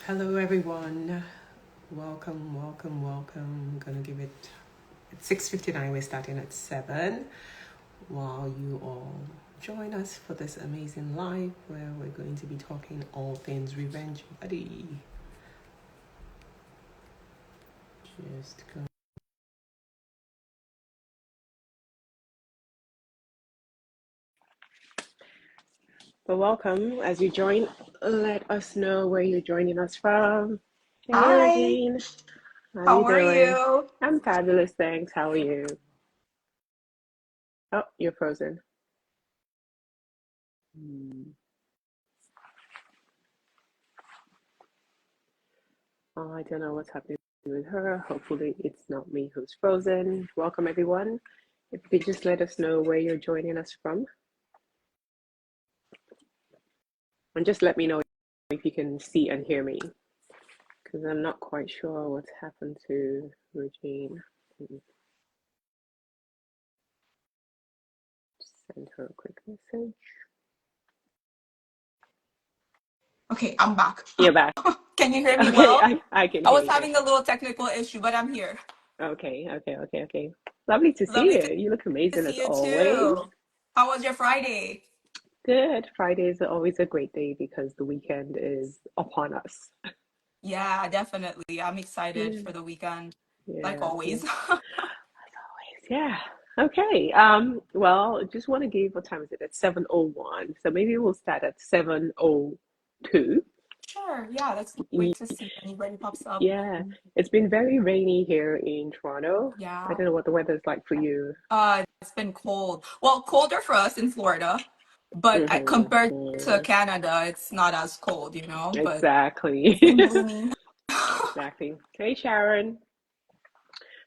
Hello, everyone. Welcome. I'm gonna give it. It's 6:59. We're starting at 7. While you all join us for this amazing live, where we're going to be talking all things revenge, buddy. Just go. But welcome as you join. Let us know where you're joining us from. Hey, Hi, Regine. How how you are doing? you? I'm fabulous, thanks. How are you? Oh, you're frozen. I don't know what's happening with her. Hopefully, it's not me who's frozen. Welcome, everyone. If you could just let us know where you're joining us from, and just let me know if you can see and hear me, because I'm not quite sure what's happened to Regine. Send her a quick message. Okay, I'm back. You're back. Can you hear me Okay, well? I can I hear was you good. having a little technical issue, but I'm here. Okay. Lovely to see Lovely to you. You look amazing as see you always. too. How was your Friday? Good. Fridays are always a great day because the weekend is upon us. Yeah, definitely. I'm excited Yeah, for the weekend, like yeah. always. Yeah. Okay. Well, just want to give what time is it? It's 7:01. So maybe we'll start at 7:02. Sure, yeah, let's wait to see if anybody pops up. Yeah. It's been very rainy here in Toronto. I Yeah. don't know what the weather's like for you. It's been cold. Well, colder for us in Florida, but compared to Mm, Canada, it's not as cold, but exactly. it's been gloomy. Exactly. Hey, Sharon.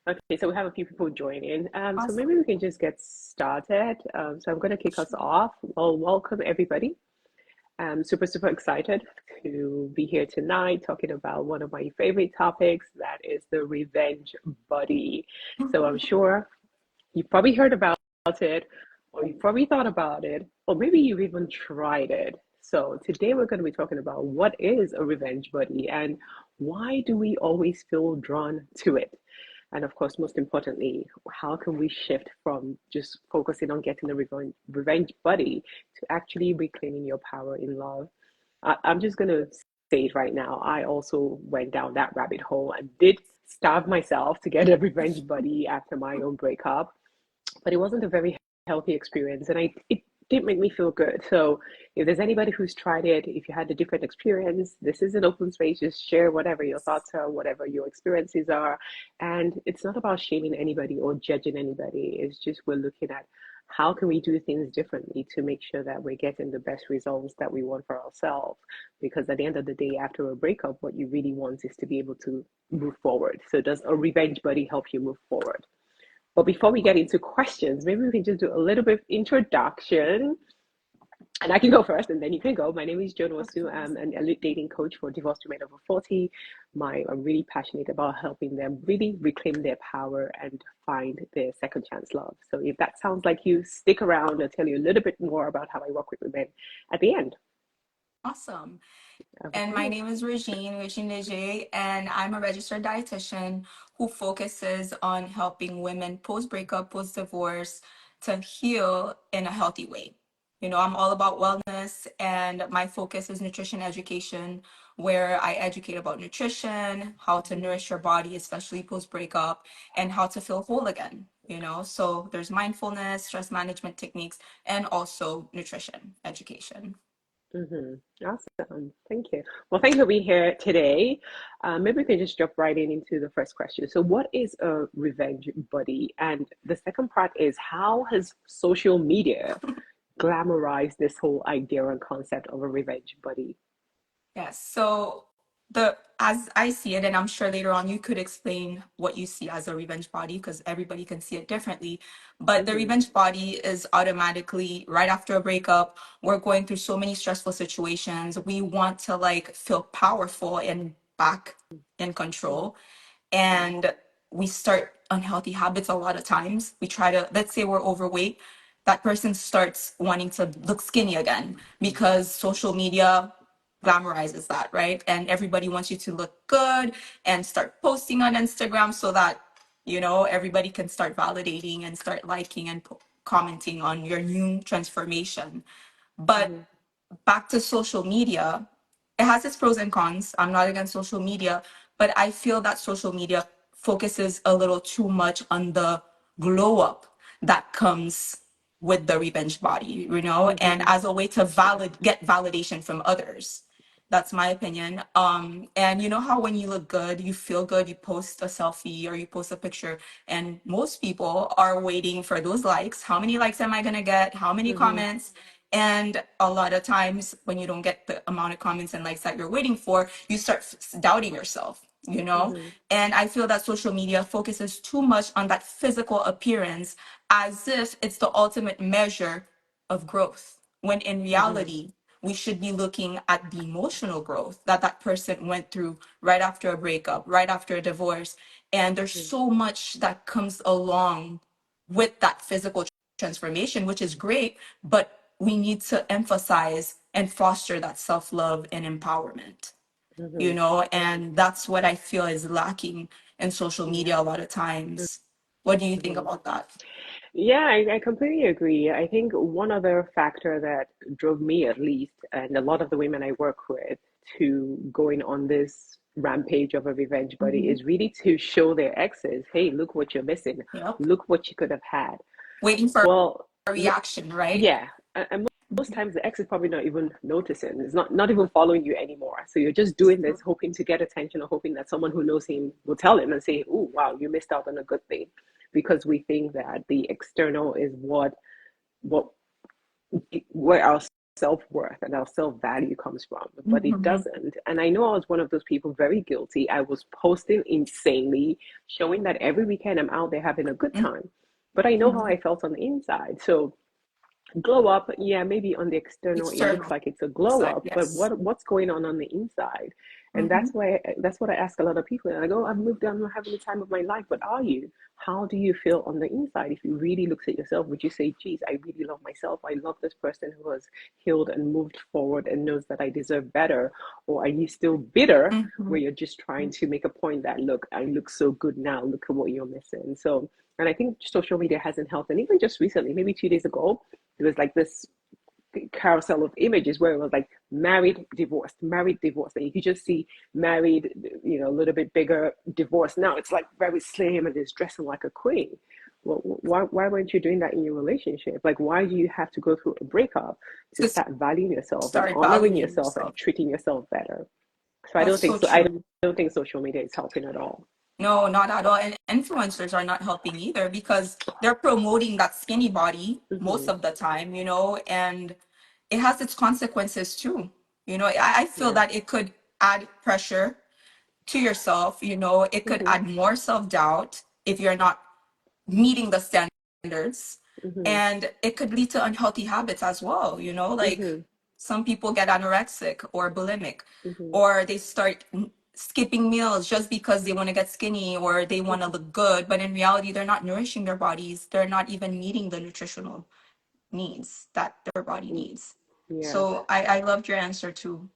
Okay, so we have a few people joining. So maybe Awesome. we can just get started. So I'm going to kick us off. Well, welcome everybody. I'm super excited to be here tonight talking about one of my favorite topics, that is the revenge body. So I'm sure you've probably heard about it, or you've probably thought about it, or maybe you've even tried it. So today we're going to be talking about what is a revenge body and why do we always feel drawn to it? And of course, most importantly, how can we shift from just focusing on getting the revenge buddy to actually reclaiming your power in love? I'm just going to say it right now. I also went down that rabbit hole and did starve myself to get a revenge buddy after my own breakup, but it wasn't a very healthy experience, and it didn't make me feel good. So if there's anybody who's tried it, if you had a different experience, this is an open space. Just share whatever your thoughts are, whatever your experiences are. And it's not about shaming anybody or judging anybody. It's just we're looking at how can we do things differently to make sure that we're getting the best results that we want for ourselves. Because at the end of the day, after a breakup, what you really want is to be able to move forward. So does a revenge buddy help you move forward? But before we get into questions, maybe we can just do a little bit of introduction. And I can go first, and then you can go. My name is Joan Of Nwosu. course. I'm an elite dating coach for divorced women over 40. I'm really passionate about helping them really reclaim their power and find their second chance love. So if that sounds like you, stick around. I'll tell you a little bit more about how I work with women at the end. Awesome. And my Okay. name is Regine Leger, and I'm a registered dietitian who focuses on helping women post breakup, post divorce to heal in a healthy way. I'm all about wellness, and my focus is nutrition education, where I educate about nutrition, how to nourish your body, especially post breakup, and how to feel whole again. So there's mindfulness, stress management techniques, and also nutrition education. Awesome. Thank you. Well, thanks for being here today. Maybe we can just jump right into the first question. So, what is a revenge buddy? And the second part is, how has social media glamorized this whole idea and concept of a revenge buddy? Yes. So the as I see it, and I'm sure later on you could explain what you see as a revenge body because everybody can see it differently. But the Mm-hmm. revenge body is automatically right after a breakup. We're going through so many stressful situations. We want to like feel powerful and back in control. And we start unhealthy habits a lot of times. We try to, let's say we're overweight, that person starts wanting to look skinny again because social media glamorizes that, right? And everybody wants you to look good and start posting on Instagram so that, everybody can start validating and start liking and commenting on your new transformation. But Mm-hmm. back to social media, it has its pros and cons. I'm not against social media, but I feel that social media focuses a little too much on the glow up that comes with the revenge body, and Mm-hmm. as a way to get validation from others. That's my opinion. And you know how when you look good, you feel good, you post a selfie or you post a picture, and most people are waiting for those likes. How many likes am I gonna get? How many Mm-hmm. comments? And a lot of times when you don't get the amount of comments and likes that you're waiting for, you start doubting yourself, Mm-hmm. And I feel that social media focuses too much on that physical appearance as if it's the ultimate measure of growth, when in Mm-hmm. reality, we should be looking at the emotional growth that that person went through right after a breakup, right after a divorce. And there's so much that comes along with that physical transformation, which is great, but we need to emphasize and foster that self-love and empowerment, Mm-hmm. and that's what I feel is lacking in social media Yeah. a lot of times. What do you think Mm-hmm. about that? Yeah, I completely agree. I think one other factor that drove me, at least, and a lot of the women I work with, to going on this rampage of a revenge body Mm-hmm. is really to show their exes, hey, look what you're missing. Yep. Look what you could have had. Waiting for Well, a reaction, right? yeah, and most times the ex is probably not even noticing. It's not even following you anymore. So you're just doing this, hoping to get attention, or hoping that someone who knows him will tell him and say, "Oh, wow, you missed out on a good thing," because we think that the external is what where our self-worth and our self-value comes from, but it Mm-hmm. doesn't. And I know I was one of those people, very guilty. I was posting insanely, showing that every weekend I'm out there having a good time, but I know how Mm-hmm. I felt on the inside. So glow up, yeah, maybe on the external it looks External like it's a glow side, up, but yes. what's going on the inside? And Mm-hmm. that's what I ask a lot of people. And I go, I've moved on, I'm having the time of my life, but are you? How do you feel on the inside? If you really look at yourself, would you say, geez, I really love myself, I love this person who has healed and moved forward and knows that I deserve better? Or are you still bitter, Mm-hmm. where you're just trying to make a point that, look, I look so good now, look at what you're missing? So, and I think social media hasn't helped. And even just recently, maybe 2 days ago, there was like this carousel of images where it was like married, divorced, and you could just see married, a little bit bigger, divorced. Now it's like very slim and is dressing like a queen. Well, why weren't you doing that in your relationship? Like, why do you have to go through a breakup to To start valuing yourself and start honoring valuing yourself yourself. and treating yourself better? So I That's don't think so so. I true. don't think social media is helping at all. No, not at all. And influencers are not helping either because they're promoting that skinny body most Mm-hmm. of the time, and it has its consequences too. I feel Yeah. that it could add pressure to yourself, it could Mm-hmm. add more self-doubt if you're not meeting the standards. Mm-hmm. And it could lead to unhealthy habits as well, like Mm-hmm. some people get anorexic or bulimic, Mm-hmm. or they start skipping meals just because they want to get skinny or they want to look good, but in reality they're not nourishing their bodies, they're not even meeting the nutritional needs that their body Mm-hmm. needs. Yes. So I loved your answer too.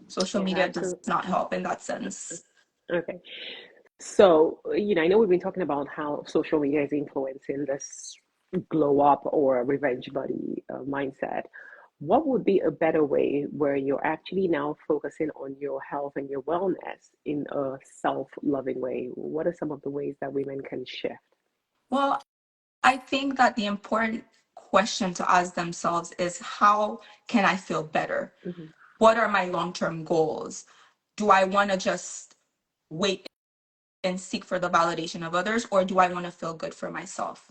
Social Yeah, media does absolutely. not help in that sense. Okay. So, I know we've been talking about how social media is influencing this glow up or revenge buddy mindset. What would be a better way where you're actually now focusing on your health and your wellness in a self-loving way? What are some of the ways that women can shift? Well, I think that the important question to ask themselves is, how can I feel better? Hmm. What are my long-term goals? Do I want to just wait and seek for the validation of others, or do I want to feel good for myself?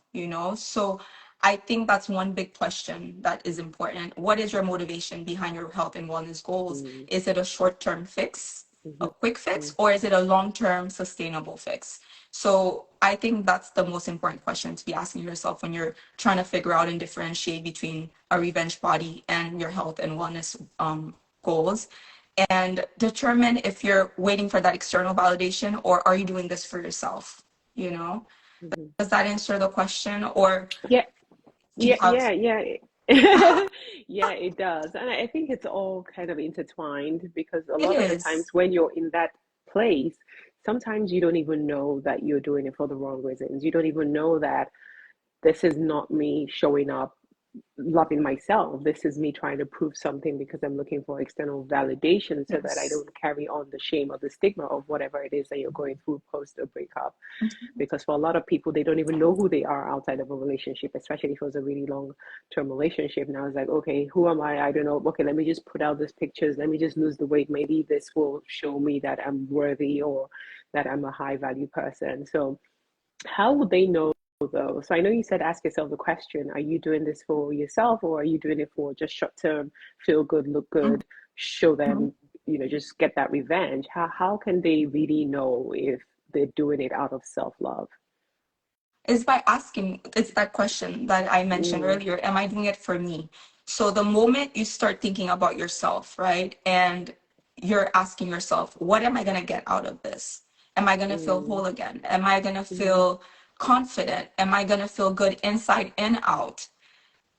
So I think that's one big question that is important. What is your motivation behind your health and wellness goals? Hmm. Is it a short-term fix, a Hmm. quick fix, or is it a long-term sustainable fix? So I think that's the most important question to be asking yourself when you're trying to figure out and differentiate between a revenge body and your health and wellness goals, and determine if you're waiting for that external validation or are you doing this for yourself, you know Hmm. does that answer the question, or Yeah, do you yeah, have? yeah, yeah. Yeah, it does. And I think it's all kind of intertwined because a It lot of the times is. when you're in that place, sometimes you don't even know that you're doing it for the wrong reasons. You don't even know that this is not me showing up loving myself. This is me trying to prove something because I'm looking for external validation so that I Yes. don't carry on the shame or the stigma of whatever it is that you're going through post a breakup. Because for a lot of people, they don't even know who they are outside of a relationship, especially if it was a really long term relationship. Now it's like, okay, who am I? I don't know. Okay, let me just put out these pictures. Let me just lose the weight. Maybe this will show me that I'm worthy or that I'm a high value person. So how would they know though? So I know you said ask yourself the question, are you doing this for yourself or are you doing it for just short term, feel good, look good, show them, just get that revenge? How can they really know if they're doing it out of self-love? Is by asking, it's that question that I mentioned Mm, earlier, am I doing it for me? So the moment you start thinking about yourself, right, and you're asking yourself, what am I going to get out of this? Am I going to feel mm, whole again? Am I going to mm, feel confident? Am I going to feel good inside and out?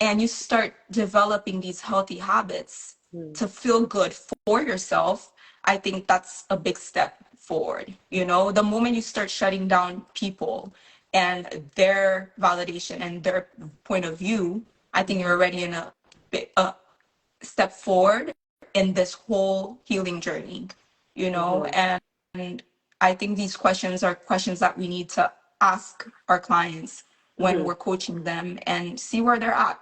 And you start developing these healthy habits mm, to feel good for yourself, I think that's a big step forward. The moment you start shutting down people and their validation and their point of view, I think you're mm, already in a step forward in this whole healing journey, mm, and I think these questions are questions that we need to ask our clients when mm, we're coaching them and see where they're at.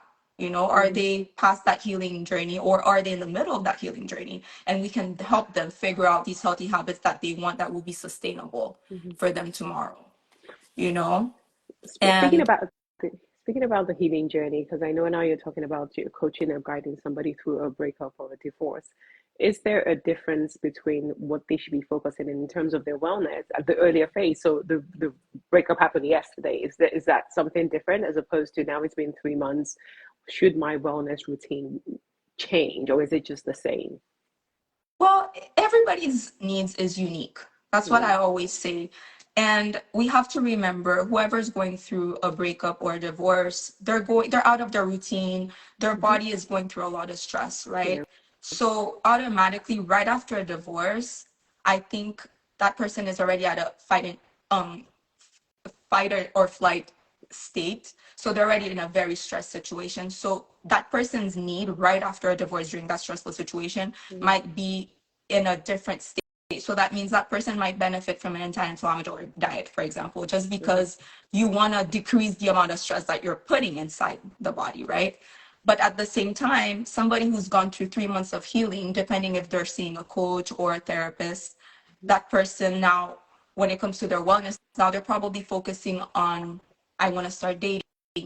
Are mm, they past that healing journey or are they in the middle of that healing journey? And we can help them figure out these healthy habits that they want that will be sustainable mm. for them tomorrow, you know? Speaking And about speaking about the healing journey, because I know now you're talking about your coaching and guiding somebody through a breakup or a divorce. Is there a difference between what they should be focusing in terms of their wellness at the earlier phase? So the breakup happened yesterday. Is that something different as opposed to now it's been 3 months? Should my wellness routine change or is it just the same? well, everybody's needs is unique. That's what Mm, I always say. And we have to remember whoever's going through a breakup or a divorce, they're out of their routine. Their hmm. body is going through a lot of stress, right? Yeah. So automatically right after a divorce, I think that person is already at a um fight or flight state. So they're already in a very stressed situation. So that person's need right after a divorce during that stressful situation Mm, might be in a different state. So that means that person might benefit from an anti-inflammatory diet, for example, just mhm, because you want to decrease the amount of stress that you're putting inside the body, right? But at the same time, somebody who's gone through 3 months of healing, depending if they're seeing a coach or a therapist, that person now, when it comes to their wellness, now they're probably focusing on, I want to start dating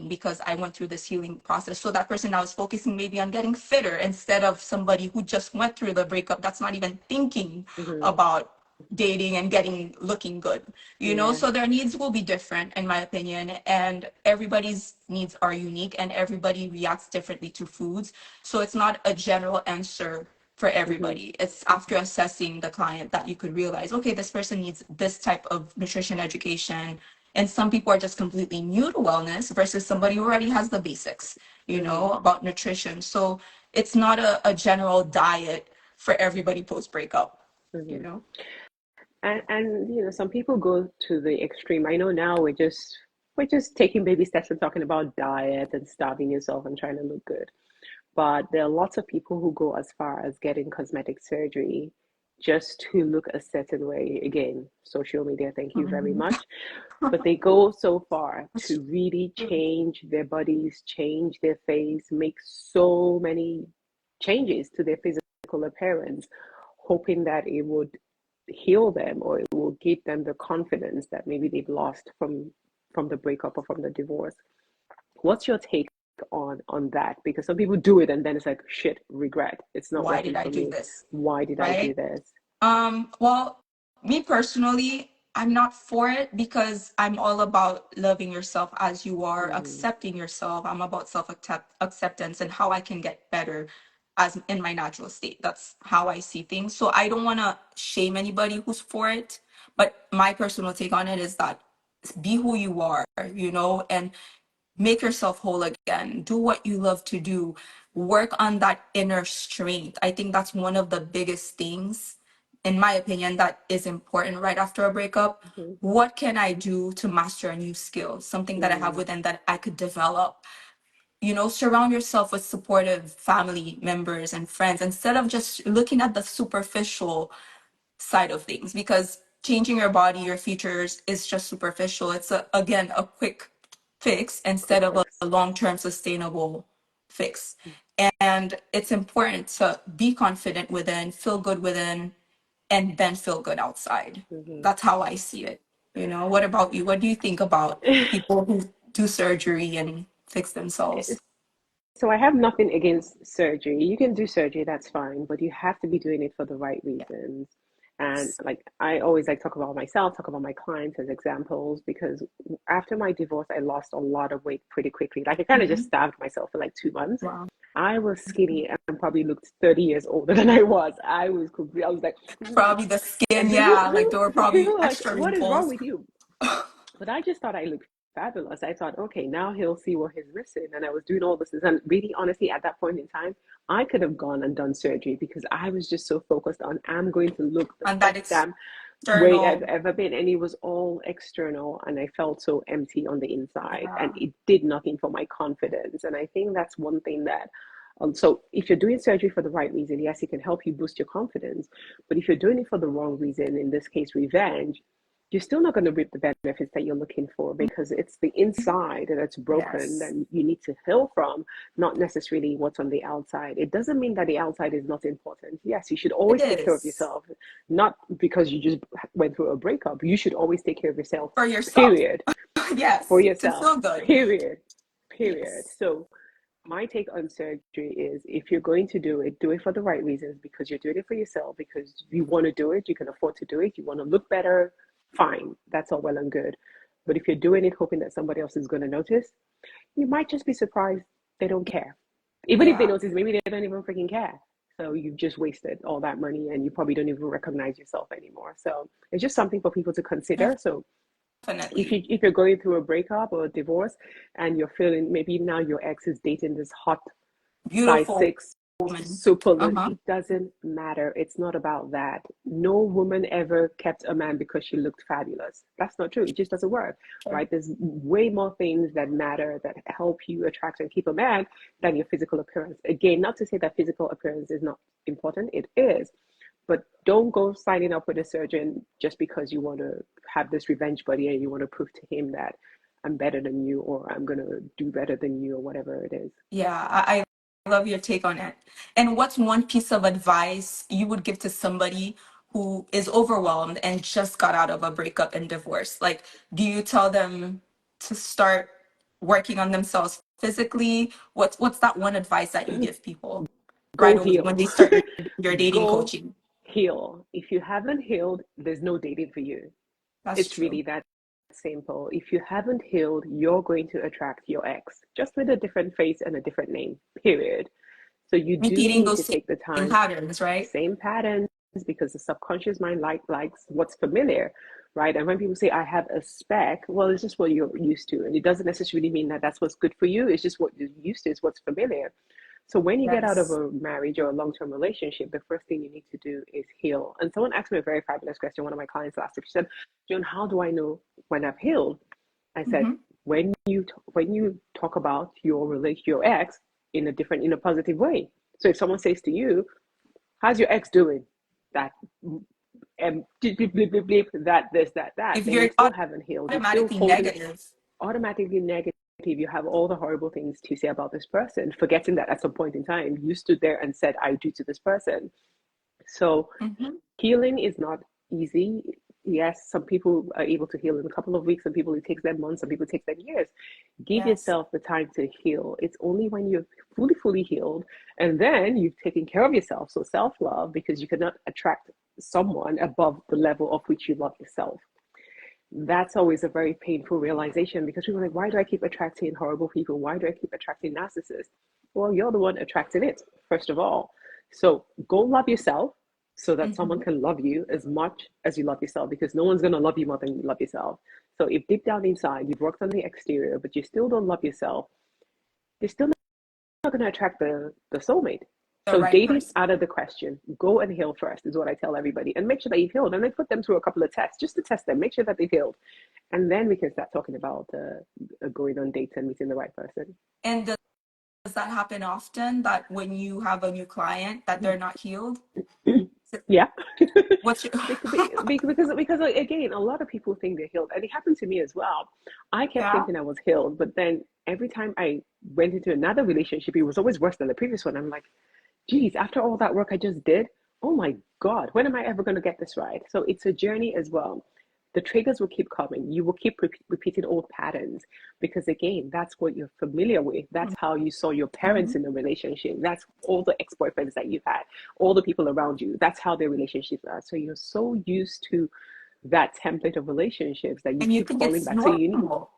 because I went through this healing process. So that person now is focusing maybe on getting fitter instead of somebody who just went through the breakup that's not even thinking mhm. about dating and getting looking good. Yeah. So their needs will be different in my opinion, and everybody's needs are unique and everybody reacts differently to foods. So it's not a general answer for Mhm, everybody. It's after assessing the client that you could realize, okay, this person needs this type of nutrition education. And some people are just completely new to wellness versus somebody who already has the basics, mhm, about nutrition. So it's not a general diet for everybody post breakup, you mhm. know? And some people go to the extreme. I know now we're just taking baby steps and talking about diet and starving yourself and trying to look good. But there are lots of people who go as far as getting cosmetic surgery just to look a certain way. Again, social media, thank you very Mhm. much. But they go so far to really change their bodies, change their face, make so many changes to their physical appearance, hoping that it would heal them or it will give them the confidence that maybe they've lost from the breakup or from the divorce. What's your take on that? Because some people do it and then it's like shit, regret. It's not Why did working I for do me. this? Why did I do Right? this? Well, me personally, I'm not for it because I'm all about loving yourself as you are, Mm-hmm. accepting yourself. I'm about acceptance and how I can get better as in my natural state. That's how I see things. So I don't want to shame anybody who's for it, but my personal take on it is that be who you are, and make yourself whole again, do what you love to do, work on that inner strength. I think that's one of the biggest things, in my opinion, that is important right after a breakup. Mm-hmm. What can I do to master a new skill, something that I have Mm, within that I could develop? Surround yourself with supportive family members and friends instead of just looking at the superficial side of things, because changing your body, your features is just superficial. It's again a quick fix instead quick of a fix. long-term sustainable fix. And it's important to be confident within, feel good within, and then feel good outside. Mm-hmm. That's how I see it. What about you? What do you think about people who do surgery and fix themselves? So I have nothing against surgery. You can do surgery, that's fine, but you have to be doing it for the right reasons. And Yes. like I always like talk about myself, talk about my clients as examples because after my divorce, I lost a lot of weight pretty quickly. Like I kind of just Mhm. starved myself for like 2 months. Wow. I was skinny and probably looked 30 years older than I was. I was like, Probably the skin, and yeah, like there were people probably were like, extra what is wrong wrinkles. with you? But I just thought I looked fabulous. I thought, okay, now he'll see what he's missing. And I was doing all this. And really, honestly, at that point in time, I could have gone and done surgery because I was just so focused on, I'm going to look the And that best damn way I've external, ever been. And it was all external. And I felt so empty on the inside. And yeah, it did nothing for my confidence. And I think that's one thing that so if you're doing surgery for the right reason, yes, it can help you boost your confidence. But if you're doing it for the wrong reason, in this case, revenge, you're still not going to reap the benefits that you're looking for because it's the inside that's broken that yes, you need to heal from, not necessarily what's on the outside. It doesn't mean that the outside is not important. Yes, you should it always take care of is yourself, not because you just went through a breakup. You should always take care of yourself, for yourself. period. For Yes, to yourself, feel good. period. Period. Yes, So my take on surgery is if you're going to do it for the right reasons because you're doing it for yourself, because you want to do it, you can afford to do it, you want to look better, fine. That's all well and good. But if you're doing it hoping that somebody else is going to notice, you might just be surprised they don't care. Even if they yeah, notice, maybe they don't even freaking care. So you've just wasted all that money and you probably don't even recognize yourself anymore. So it's just something for people to consider. So definitely. if you're going through a breakup or a divorce and you're feeling maybe now your ex is dating this hot size Beautiful six woman. super, Uh-huh. it doesn't matter. It's not about that. No woman ever kept a man because she looked fabulous. That's not true. It just doesn't work, Sure. right? There's way more things that matter that help you attract and keep a man than your physical appearance. Again, not to say that physical appearance is not important, it is, but don't go signing up with a surgeon just because you want to have this revenge buddy and you want to prove to him that I'm better than you or I'm going to do better than you or whatever it is. Yeah, I love your take on it. And what's one piece of advice you would give to somebody who is overwhelmed and just got out of a breakup and divorce? Like, do you tell them to start working on themselves physically? What's that one advice that you give people Go right away when heal. they start your dating Go coaching? heal. If you haven't healed, there's no dating for you. That's It's true. really that simple. If you haven't healed, you're going to attract your ex, just with a different face and a different name, period. So you do Repeating need to those take the same time, patterns, right? same patterns, because the subconscious mind likes what's familiar, right? And when people say I have a spec, well, it's just what you're used to, and it doesn't necessarily mean that that's what's good for you. It's just what you're used to, is what's familiar. So when you get out of Yes. a marriage or a long-term relationship, the first thing you need to do is heal. And someone asked me a very fabulous question. One of my clients last week, she said, "Joan, how do I know when I've healed?" I said, Mm-hmm. when you talk about your relation, your ex, in a positive way. So if someone says to you, "How's your ex doing?" That bleep, bleep, bleep, bleep, bleep, that this that, If then you're you still haven't healed. You're still automatically holding negative, automatically negative. You have all the horrible things to say about this person, forgetting that at some point in time you stood there and said I do to this person. So mm-hmm. healing is not easy. Yes, some people are able to heal in a couple of weeks, some people it takes them months, some people it takes them years. Give Yes. yourself the time to heal. It's only when you're fully healed and then you've taken care of yourself, so self-love, because you cannot attract someone above the level of which you love yourself. That's always a very painful realization because people are like, why do I keep attracting horrible people? Why do I keep attracting narcissists? Well, you're the one attracting it, first of all. So go love yourself, so that someone Mhm. can love you as much as you love yourself, because no one's going to love you more than you love yourself. So if deep down inside you've worked on the exterior, but you still don't love yourself, you're still not going to attract the soulmate. The So right dating person. out of the question. Go and heal first is what I tell everybody, and make sure that you've healed. And I put them through a couple of tests just to test them, make sure that they've healed, and then we can start talking about going on dates and meeting the right person. And does that happen often that when you have a new client that they're not healed? Yeah. What's your because like, again, a lot of people think they're healed, and it happened to me as well. I kept yeah? thinking I was healed, but then every time I went into another relationship, it was always worse than the previous one. I'm like, geez, after all that work I just did, oh my God, when am I ever going to get this right? So it's a journey as well. The triggers will keep coming. You will keep repeating old patterns, because, again, that's what you're familiar with. That's how you saw your parents Mhm. in the relationship. That's all the ex boyfriends that you've had, all the people around you. That's how their relationships are. So you're so used to that template of relationships that you And you keep think falling it's back. So normal.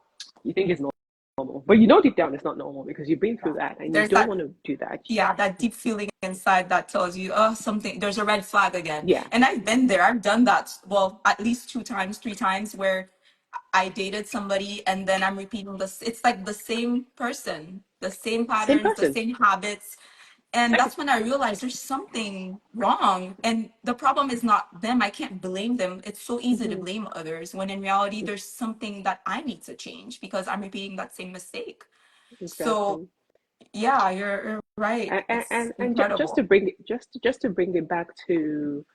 you think it's normal, but you know deep down it's not normal, because you've been Yeah. through that and you There's don't that, want to do that. yeah, that deep feeling inside that tells you, oh, something, there's a red flag again. Yeah, And I've been there. I've done that, well, at least two times, three times, where I dated somebody and then I'm repeating this. It's like the same person, the same same patterns, the person. same habits. And Exactly. that's when I realized there's something wrong. And the problem is not them. I can't blame them. It's so easy to Hmm. blame others when in reality, there's something that I need to change because I'm repeating that same mistake. So, Exactly. yeah, you're right. It's Just to incredible. bring it, just to bring it back to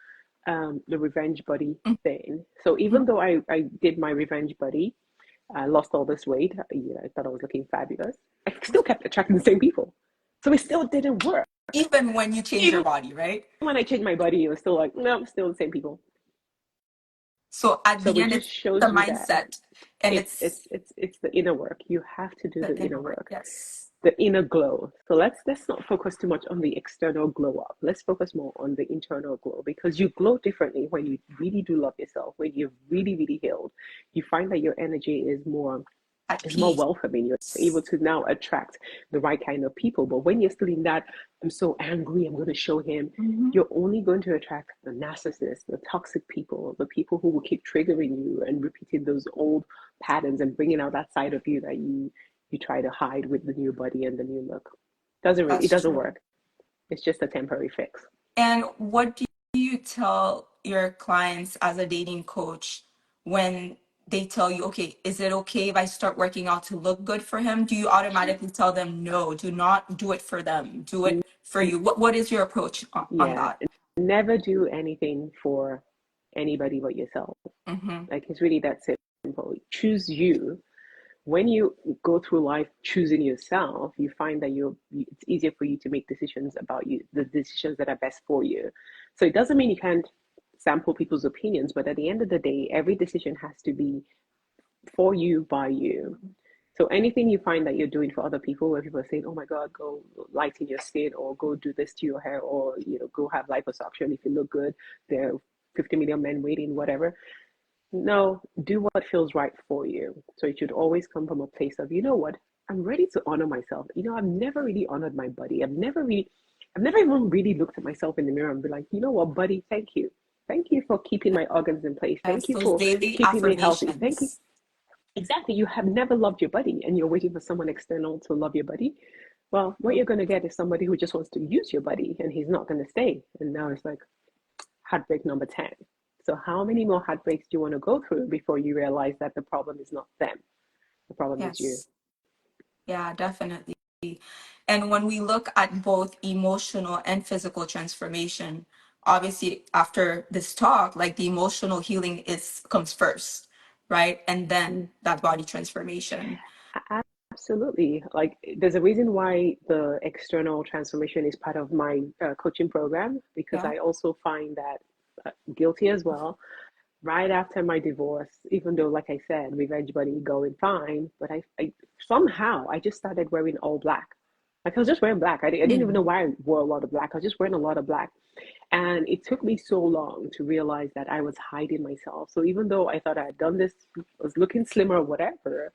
the revenge buddy thing. So even Mhm. though I did my revenge buddy, I lost all this weight. You know, I thought I was looking fabulous. I still kept attracting the same people, so it still didn't work. Even when you change your Even body, right? when I changed my body, it was still like, no, still the same people. So at So the it end, just it's the shows you that mindset and it's the inner work. You have to do the the inner inner work. work, Yes. the inner glow. So let's not focus too much on the external glow up. Let's focus more on the internal glow, because you glow differently when you really do love yourself. When you're really healed, you find that your energy At is more peace. welcoming. You're able to now attract the right kind of people. But when you're still in that, I'm so angry, I'm going to show him, Mhm. you're only going to attract the narcissists, the toxic people, the people who will keep triggering you and repeating those old patterns and bringing out that side of you that you try to hide with the new body and the new look. It That's doesn't true. work. It's just a temporary fix. And what do you tell your clients as a dating coach when they tell you, okay, is it okay if I start working out to look good for him? Do you automatically tell them, no, do not do it for them, do it for you? What is your approach on Yeah, that? never do anything for anybody but yourself. Mm-hmm. Like, it's really that simple. Choose you. When you go through life choosing yourself, you find that it's easier for you to make decisions about you, the decisions that are best for you. So it doesn't mean you can't sample people's opinions, but at the end of the day, every decision has to be for you, by you. So anything you find that you're doing for other people, where people are saying, "Oh my God, go lighten your skin," or "Go do this to your hair," or "Go have liposuction if you look good," there are 50 million men waiting, whatever. No, do what feels right for you. So it should always come from a place of, you know what, I'm ready to honor myself. I've never really honored my body. I've never even really looked at myself in the mirror and be like, you know what, buddy, thank you. Thank you for keeping my organs in place. Thank Yes, you those for daily keeping me healthy. Thank you. affirmations. Exactly. You have never loved your body and you're waiting for someone external to love your body. Well, what you're going to get is somebody who just wants to use your body and he's not going to stay. And now it's like, heartbreak number 10. So, how many more heartbreaks do you want to go through before you realize that the problem is not them? The problem is you. Yes. Yeah, definitely. And when we look at both emotional and physical transformation, obviously after this talk, like the emotional healing is comes first, right? And then that body transformation. Absolutely. Like, there's a reason why the external transformation is part of my coaching program, because Yeah. I also find that guilty as well. Right after my divorce, even though, like I said, revenge buddy going fine, but I somehow I just started wearing all black. Like, I was just wearing black. I didn't even know Mm. why I wore a lot of black. I was just wearing a lot of black. And it took me so long to realize that I was hiding myself. So even though I thought I had done this, was looking slimmer or whatever,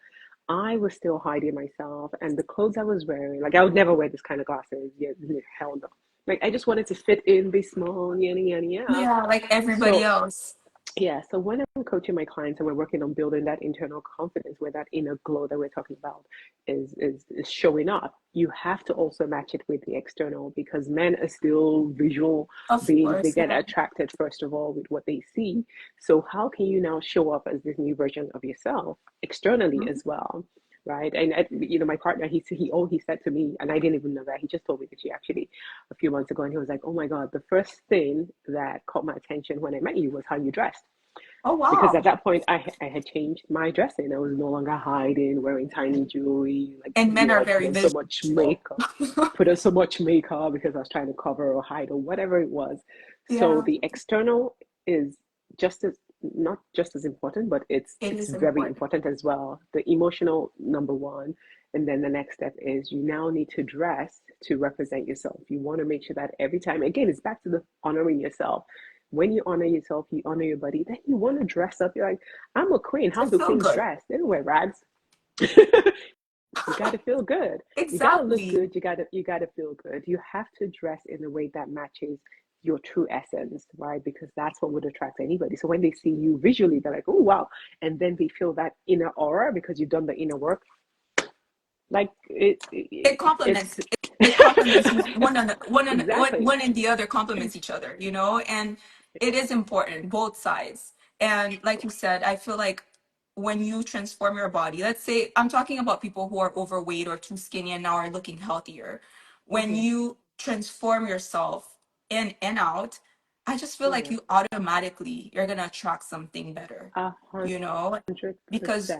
I was still hiding myself. And the clothes I was wearing, like, I would never wear this kind of glasses. Yeah, hell no. Like I just wanted to fit in, be small, yada yada yada. Yeah, like everybody So else. yeah, so when I'm coaching my clients and we're working on building that internal confidence where that inner glow that we're talking about is showing up, you have to also match it with the external because men are still visual Of beings. They course, get yeah. attracted first of all with what they see. So how can you now show up as this new version of yourself externally Mhm. as well? Right. And my partner, he said to me, and I didn't even know that. He just told me that she actually a few months ago, and he was like, "Oh my God, the first thing that caught my attention when I met you was how you dressed." Oh Because at wow. that point I had changed my dressing. I was no longer hiding, wearing tiny jewelry, like And men are put very on so much visual. makeup, put on so much makeup because I was trying to cover or hide or whatever it was. So Yeah, the external is just as not just as important, but it it's is very important. important as well. The emotional number one, and then the next step is you now need to dress to represent yourself. You want to make sure that every time, again, it's back to the honoring yourself. When you honor yourself, you honor your body, then you want to dress up. You're like, I'm a queen. To How do feel queens good. dress? They don't wear rags. You got to feel good. You got to look Exactly. good. You got to feel good. You have to dress in a way that matches your true essence, right? Because that's what would attract anybody. So when they see you visually, they're like, oh wow, and then they feel that inner aura because you've done the inner work. Like It it's complements it complements exactly. one and the other complements each other, you know, and it is important, both sides. And like you said, I feel like when you transform your body, let's say I'm talking about people who are overweight or too skinny and now are looking healthier. When Hmm. you transform yourself in and out, I just feel like Yeah, you automatically you're gonna attract something better, 100%. because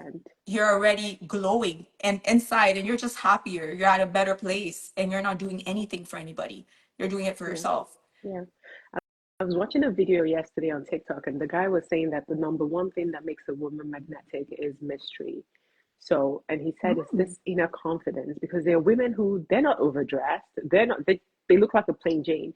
you're already glowing and inside and you're just happier, you're at a better place, and you're not doing anything for anybody, you're doing it for Yeah, yourself. yeah. I was watching a video yesterday on TikTok, and the guy was saying that the number one thing that makes a woman magnetic is mystery. So, and he said it's Mm, this inner confidence because there are women who they're not overdressed, they look like a plain Jane,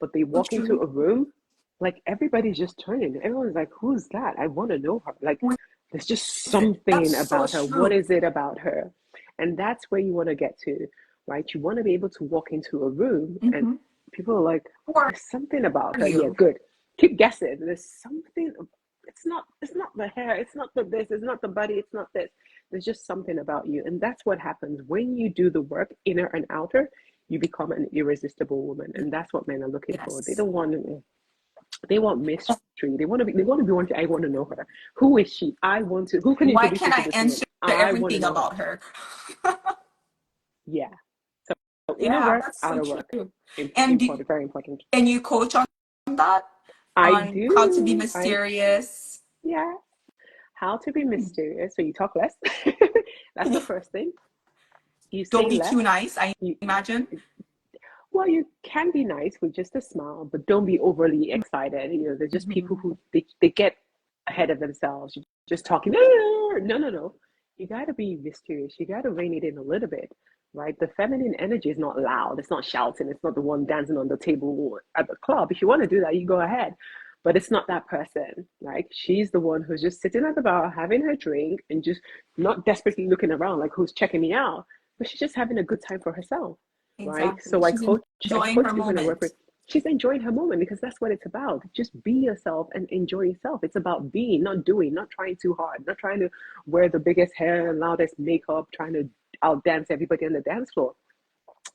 but they so walk into true. a room, like everybody's just turning. Everyone's like, "Who's that? I want to know her." Like, With there's just it. That's something so about her. What true. is it about her? And that's where you want to get to, right? You want to be able to walk into a room and Hmm. people are like, Who are there's something about her. Yeah, you? good. Keep guessing. There's something. It's not the hair. It's not the this. It's not the body. It's not this. There's just something about you, and that's what happens when you do the work, inner and outer. You become an irresistible woman, and that's what men are looking for. They Yes. don't want. They want mystery. They want to be. They want to be wanted. I want to know her. Who is she? I want to. Who can Why introduce me can't to I this woman? answer I want to everything know her. about her? Yeah. So inner Yeah, work, that's so outer work, true. And do, important, very important. and you coach on that, I on how to be do. I mysterious. Yeah. How to be Hmm. mysterious. So you talk less. That's the first thing. You Don't say be too less. nice, I You imagine. Well, you can be nice with just a smile, but don't be overly excited. There's just people Mhm. who they get ahead of themselves. You're just talking. No, no, no. You got to be mysterious. You got to rein it in a little bit, right? The feminine energy is not loud. It's not shouting. It's not the one dancing on the table at the club. If you want to do that, you go ahead. But it's not that person. Like she's the one who's just sitting at the bar, having her drink, and just not desperately looking around like who's checking me out. But she's just having a good time for herself, right? Exactly. So I She's coach I enjoying coach her women I work with. moment. She's enjoying her moment because that's what it's about. Just be yourself and enjoy yourself. It's about being, not doing, not trying too hard, not trying to wear the biggest hair and loudest makeup, trying to outdance everybody on the dance floor.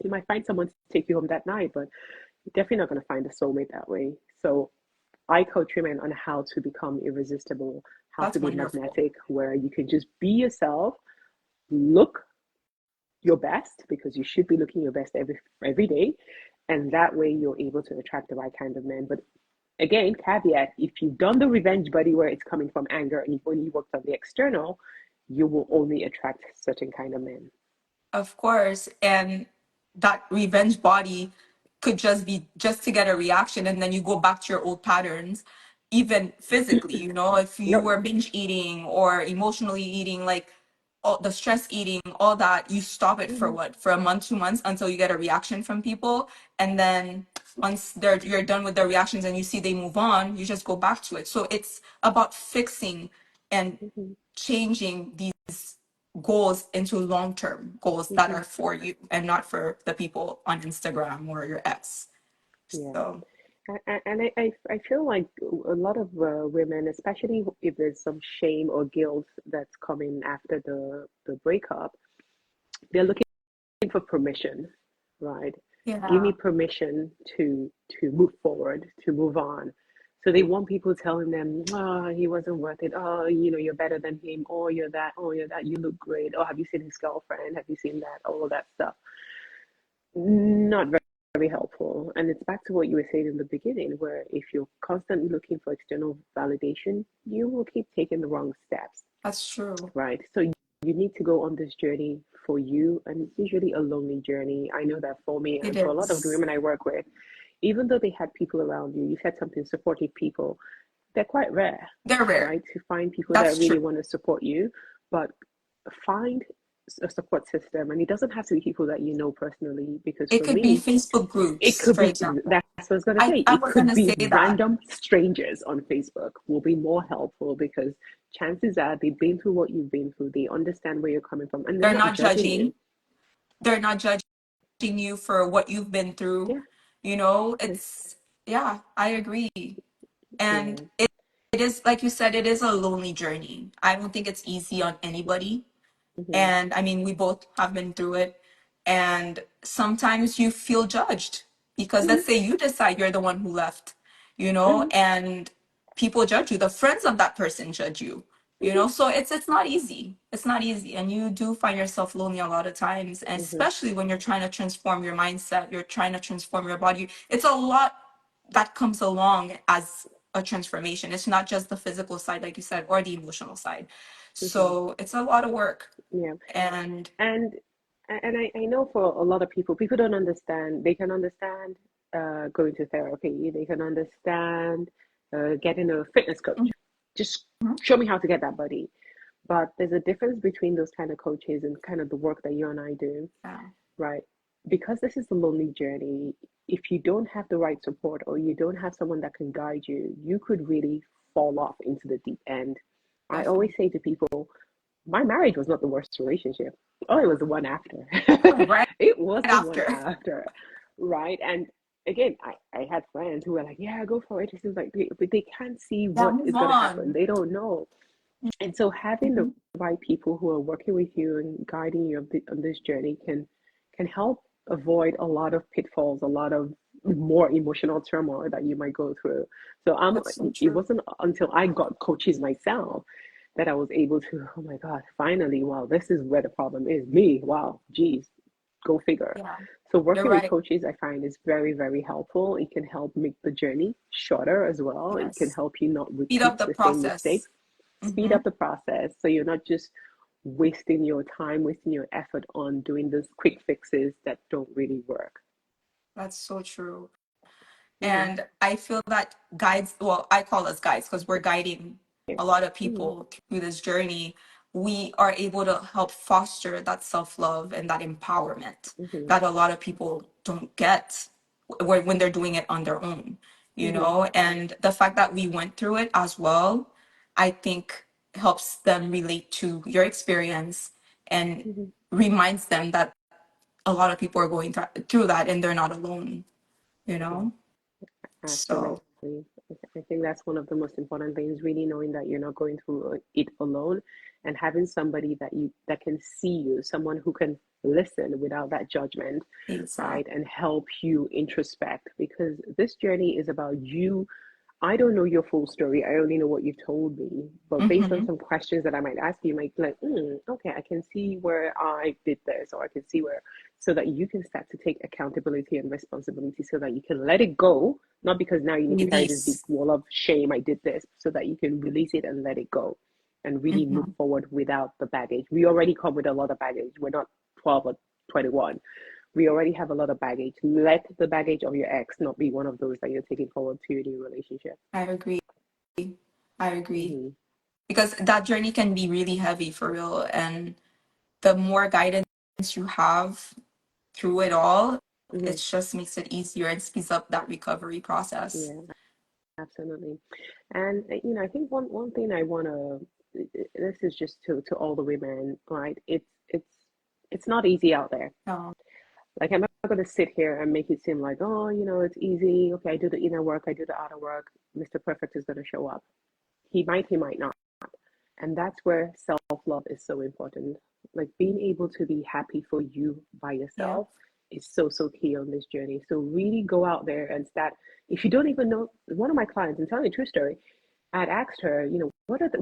You might find someone to take you home that night, but you're definitely not going to find a soulmate that way. So I coach women on how to become irresistible, how to That's be wonderful. magnetic, where you can just be yourself, look your best because you should be looking your best every day, and that way you're able to attract the right kind of men. But again, caveat: if you've done the revenge body where it's coming from anger and you've only worked on the external, you will only attract certain kind of men. Of course. And that revenge body could just be just to get a reaction, and then you go back to your old patterns, even physically, you know, if you Yep. were binge eating or emotionally eating, like all the stress eating, all that, you stop it for Mm-hmm. what? For a month, 2 months, until you get a reaction from people. And then once you're done with the reactions and you see they move on, you just go back to it. So it's about fixing and Mm-hmm. changing these goals into long term goals that Mm-hmm. are for you and not for the people on Instagram or your ex. Yeah. So And I feel like a lot of women, especially if there's some shame or guilt that's coming after the breakup, they're looking for permission, right? Give me yeah, permission to move forward, to move on. So they want people telling them, "Oh, he wasn't worth it. Oh, you're better than him. Oh, you're that. Oh, you're that. You look great. Oh, have you seen his girlfriend? Have you seen that? All of that stuff." Not very helpful. And it's back to what you were saying in the beginning, where if you're constantly looking for external validation, you will keep taking the wrong steps, that's true. right? So you need to go on this journey for you, and it's usually a lonely journey. I know that for me It and for a lot of the is. women I work with, even though they had people around you, you said something, supportive people, they're quite rare, They're rare. right? To find people that That's really true. want to support you, but find a support system, and it doesn't have to be people that you know personally. Because It for could be me, Facebook it groups, could for be example. that's what I was gonna say. I It was could gonna be say that. random strangers on Facebook will be more helpful because chances are they've been through what you've been through. They understand where you're coming from, and they're They're not not judging you. judging. They're not judging you for what you've been through. Yeah, It's yeah, I agree. And yeah. it is like you said, it is a lonely journey. I don't think it's easy on anybody. Hmm. And I mean, we both have been through it. And sometimes you feel judged because Hmm. let's say you decide you're the one who left, Hmm. and people judge you. The friends of that person judge you, Hmm. So it's not easy. It's not easy. And you do find yourself lonely a lot of times. And Hmm. especially when you're trying to transform your mindset, you're trying to transform your body. It's a lot that comes along as a transformation. It's not just the physical side, like you said, or the emotional side. Hmm. So it's a lot of work. Yeah. And And I know for a lot of people don't understand. They can understand going to therapy. They can understand getting a fitness coach. Just Mhm. show me how to get that, buddy. But there's a difference between those kind of coaches and kind of the work that you and I do, Yeah, right? Because this is a lonely journey. If you don't have the right support or you don't have someone that can guide you, you could really fall off into the deep end. I always definitely. say to people, my marriage was not the worst relationship. Oh, it was the one after. Right It was the one after. after, right? And again, I had friends who were like, "Yeah, go for it." This is like, but they can't see Yeah, what move is going to happen. on. They don't know. And so, having the Mhm. right people who are working with you and guiding you on this journey can help avoid a lot of pitfalls, a lot of more emotional turmoil that you might go through. So That's so it true. wasn't until I got coaches myself that I was able to, oh my God, finally, wow, this is where the problem is. Me, wow, geez, go figure. Yeah, So you're working with right. coaches I find is very, very helpful. It can help make the journey shorter as well. It can Yes. help you not Speed repeat up the the same mistakes, process. speed Hmm. up the process so you're not just wasting your time, wasting your effort on doing those quick fixes that don't really work. That's so true. Mm-hmm. And I feel that guides, well, I call us guides because we're guiding Yeah. a lot of Mm-hmm. people through this journey. We are able to help foster that self love and that empowerment Mm-hmm. that a lot of people don't get when they're doing it on their own, Mm-hmm. And the fact that we went through it as well, I think helps them relate to your experience and Mm-hmm. reminds them that a lot of people are going through that and they're not alone, you Yeah. know? Absolutely. So I think that's one of the most important things, really knowing that you're not going through it alone and having somebody that can see you, someone who can listen without that judgment, right? exactly. And help you introspect because this journey is about you. I don't know your full story. I only know what you've told me. But based on Hmm. some questions that I might ask you, you might be like, okay, I can see where I did this, or I can see where, so that you can start to take accountability and responsibility so that you can let it go, not because now you need to carry this big Release. wall of shame, I did this, so that you can release it and let it go and really move Hmm. forward without the baggage. We already come with a lot of baggage. We're not 12 or 21. We already have a lot of baggage. Let the baggage of your ex not be one of those that you're taking forward to your new relationship. I agree. I agree. Mm-hmm. Because that journey can be really heavy for real. And the more guidance you have through it all, Mm-hmm. it just makes it easier and speeds up that recovery process. Yeah, absolutely. And I think one thing I wanna, this is just to all the women, right? It's not easy out there. No. Like I going to sit here and make it seem like, oh, it's easy. Okay, I do the inner work, I do the outer work. Mr. Perfect is going to show up. He might not. And that's where self-love is so important. Like being able to be happy for you by Yeah. yourself is so, so key on this journey. So really go out there and start. If you don't even know, one of my clients, and telling a true story, I'd asked her,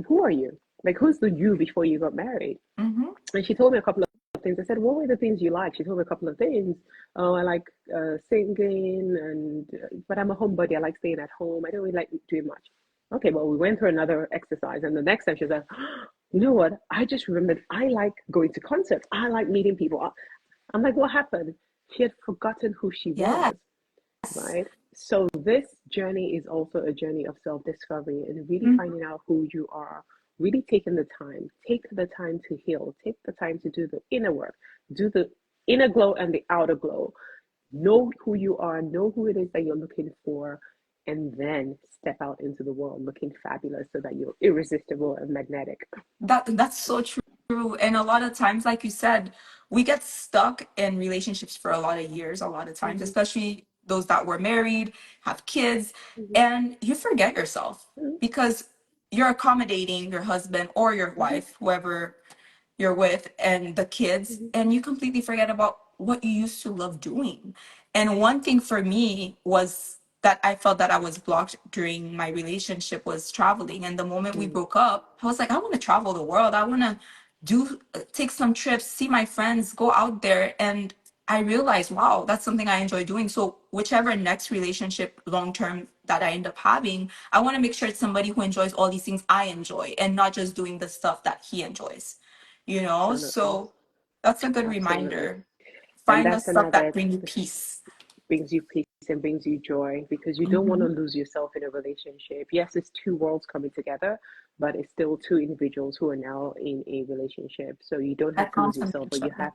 who are you? Like, who's the you before you got married? Mm-hmm. And she told me a couple of things. I said, what were the things you like? She told me a couple of things. Oh, I like singing, but I'm a homebody. I like staying at home. I don't really like doing much. Okay, well, we went through another exercise, and the next time she said, you know what? I just remembered I like going to concerts. I like meeting people. I'm like, what happened? She had forgotten who she Yes. was, right? So this journey is also a journey of self-discovery and really Mhm. finding out who you are, really take the time to heal, take the time to do the inner work, do the inner glow and the outer glow. Know who you are, know who it is that you're looking for, and then step out into the world looking fabulous so that you're irresistible and magnetic. That's so true. And a lot of times, like you said, we get stuck in relationships for a lot of years, a lot of times, Mm-hmm, especially those that were married, have kids, mm-hmm, and you forget yourself because you're accommodating your husband or your mm-hmm, wife, whoever you're with, and the kids, mm-hmm, and you completely forget about what you used to love doing. And one thing for me was that I felt that I was blocked during my relationship was traveling. And the moment we mm-hmm, broke up, I was like, I want to travel the world. I want to take some trips, see my friends, go out there. And I realized, wow, that's something I enjoy doing. So whichever next relationship long term that I end up having, I want to make sure it's somebody who enjoys all these things I enjoy and not just doing the stuff that he enjoys, you know? absolutely, So that's a good absolutely. reminder. And Find the that's stuff that another bring you peace. brings you peace and brings you joy because you don't want to Hmm. lose yourself in a relationship. Yes, it's two worlds coming together, but it's still two individuals who are now in a relationship. So you don't have That to lose complement yourself, each but other.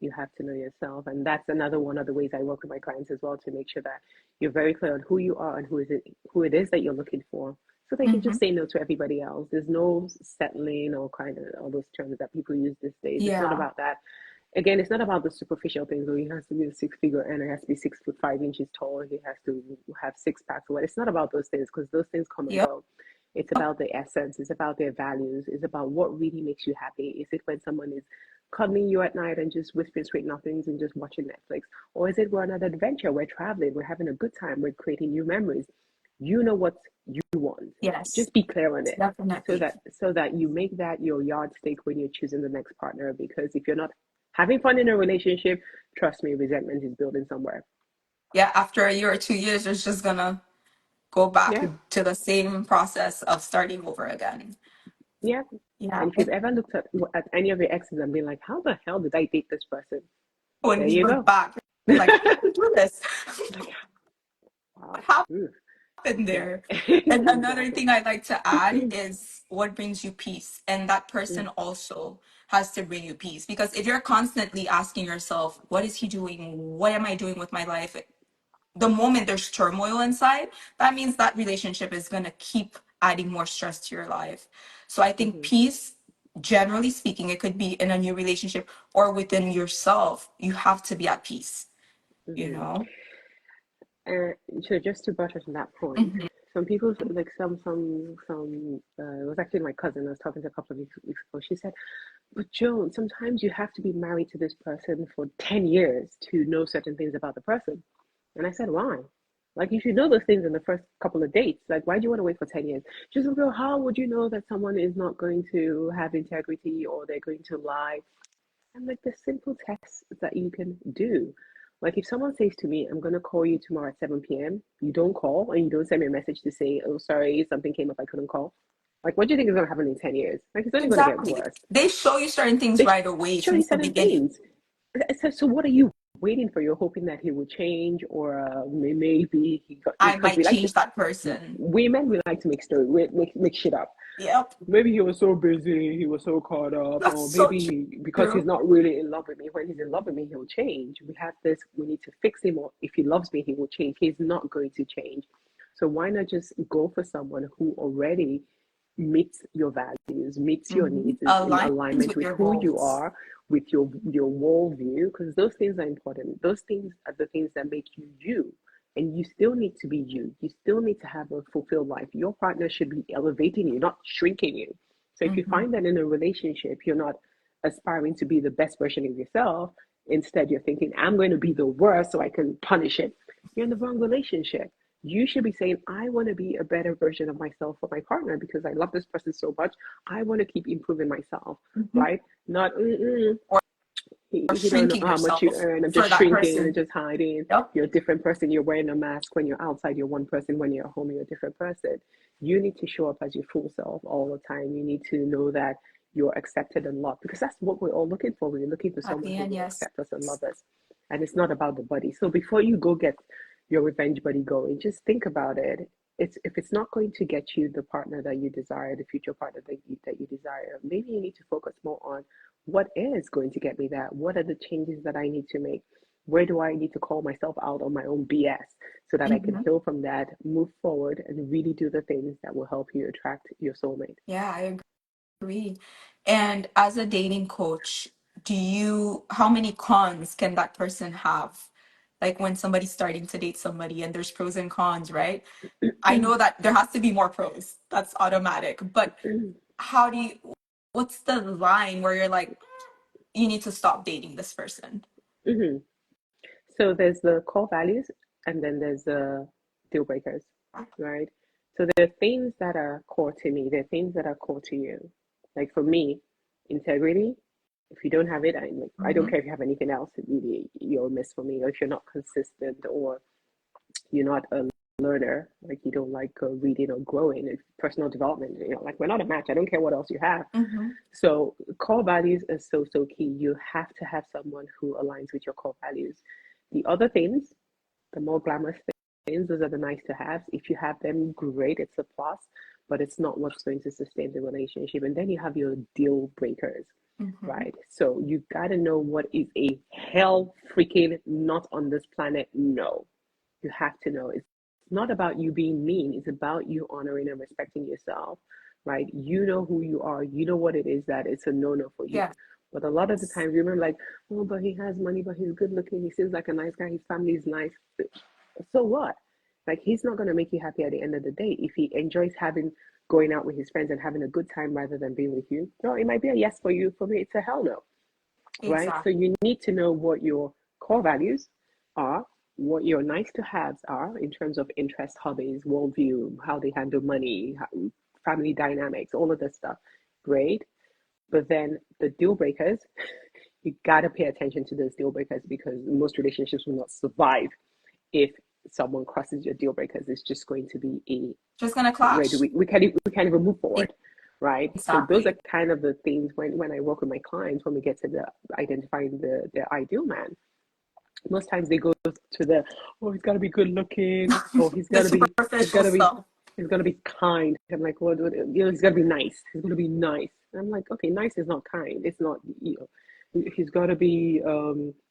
you have to know yourself. And that's another one of the ways I work with my clients as well to make sure that you're very clear on who you are and who it is that you're looking for. So they can Hmm. just say no to everybody else. There's no settling or kind of all those terms that people use these days. It's not Yeah. about that. Again, it's not about the superficial things where he has to be a six-figure and he has to be 6 foot 5 inches tall, he has to have six packs or what. It's not about those things because those things come and Yep. go. It's about the essence, it's about their values, it's about what really makes you happy. Is it when someone is cuddling you at night and just whispering sweet nothings and just watching Netflix? Or is it we're on an adventure, we're traveling, we're having a good time, we're creating new memories? You know what you want. Yes. Just be clear on it Definitely. so that you make that your yardstick when you're choosing the next partner, because if you're not having fun in a relationship, trust me, resentment is building somewhere. Yeah. After a year or 2 years, it's just gonna go back Yeah, to the same process of starting over again. yeah. Yeah. And if you've ever looked at any of your exes and been like, how the hell did I date this person? There When you you look go. back, you're like, how did I do this? Like, What wow. happened? Ooh, In yeah. there. And another Exactly. thing I like to add is what brings you peace. And that person also has to bring you peace. Because if you're constantly asking yourself, what is he doing? What am I doing with my life? The moment there's turmoil inside, that means that relationship is going to keep adding more stress to your life. So I think Mm-hmm. peace, generally speaking, it could be in a new relationship or within yourself. You have to be at peace, you Mm-hmm. know? And so just to buttress on that point, Hmm. some people like it was actually my cousin. I was talking to a couple of weeks ago. She said, "But Joan, sometimes you have to be married to this person for 10 years to know certain things about the person." And I said, "Why? Like you should know those things in the first couple of dates. Like why do you want to wait for 10 years?" She said, "Well, how would you know that someone is not going to have integrity or they're going to lie?" And like the simple tests that you can do. Like if someone says to me, I'm gonna call you tomorrow at 7 p.m., you don't call and you don't send me a message to say, oh sorry, something came up, I couldn't call. Like what do you think is gonna happen in 10 years? Like it's only gonna get Exactly. worse. They show you certain things They right away show you since the certain beginning. things. So what are you waiting for? You're hoping that he will change, or maybe he got I because might change that person. women we like to make story make shit up. Yep. Maybe he was so busy, he was so caught up, That's or so maybe because he's true. not really in love with me. When he's in love with me, he'll change. We have this, we need to fix him, or if he loves me, he will change. He's not going to change. So why not just go for someone who already meets your values, meets your needs, is in Aligns alignment with with your who you goals. are, with your worldview, because those things are important. Those things are the things that make you you. And you still need to be you. You still need to have a fulfilled life. Your partner should be elevating you, not shrinking you. So if you Mm-hmm. find that in a relationship, you're not aspiring to be the best version of yourself. Instead, you're thinking, I'm going to be the worst so I can punish it. You're in the wrong relationship. You should be saying, I want to be a better version of myself for my partner because I love this person so much. I want to keep improving myself, Mm-hmm. right? Not, Or, or he don't know shrinking how much you yourself earn. I'm for just that shrinking and person. just hiding. Yep. You're a different person. You're wearing a mask. When you're outside, you're one person. When you're at home, you're a different person. You need to show up as your full self all the time. You need to know that you're accepted and loved because that's what we're all looking for. We're looking for At someone the who end, will yes. accept us and love us. And it's not about the buddy. So before you go get your revenge buddy going, just think about it. It's if it's not going to get you the partner that you desire, the future partner that you desire, maybe you need to focus more on what is going to get me that? What are the changes that I need to make? Where do I need to call myself out on my own BS so that I can Mm-hmm. heal from that, move forward, and really do the things that will help you attract your soulmate? Yeah, I agree. And as a dating coach, how many cons can that person have? Like when somebody's starting to date somebody and there's pros and cons, right? I know that there has to be more pros. That's automatic. But how do you, what's the line where you're like, you need to stop dating this person? Mhm. So there's the core values, and then there's the deal breakers, right? So there are things that are core to me. There are things that are core to you. Like for me, integrity. If you don't have it, I don't Mm-hmm. care if you have anything else. You're a miss for me. Or if you're not consistent, or you're not a learner, like you don't like reading or growing, it's personal development. Like we're not a match. I don't care what else you have. Mm-hmm. So core values are so key. You have to have someone who aligns with your core values. The other things, the more glamorous things, those are the nice to have. If you have them, great, it's a plus, but it's not what's going to sustain the relationship. And then you have your deal breakers, Mm-hmm. right? So you got to know what is a hell freaking not on this planet. No, you have to know. It's not about you being mean, it's about you honoring and respecting yourself, right? You know who you are, you know what it is that it's a no-no for you. Yes. But a lot of the time, remember, like, oh, but he has money, but he's good looking, he seems like a nice guy, his family is nice. So what? Like, he's not going to make you happy at the end of the day. If he enjoys having going out with his friends and having a good time rather than being with you, no, it might be a yes for you. For me, it's a hell no, right? So Exactly. you need to know what your core values are, what your nice to haves are in terms of interest, hobbies, worldview, how they handle money, family dynamics, all of this stuff. Great. But then the deal breakers, you got to pay attention to those deal breakers because most relationships will not survive if someone crosses your deal breakers. It's just going to be a Just gonna where do clash. we can't even move forward, right? So those are Exactly. kind of the things when I work with my clients when we get to the identifying the ideal man. Most times they go to the, oh, he's got to be good looking, or The he's got superficial to be stuff. he's got to be kind. I'm like, what he's got to be nice. He's going to be nice. And I'm like, okay, nice is not kind. It's not, he's got to be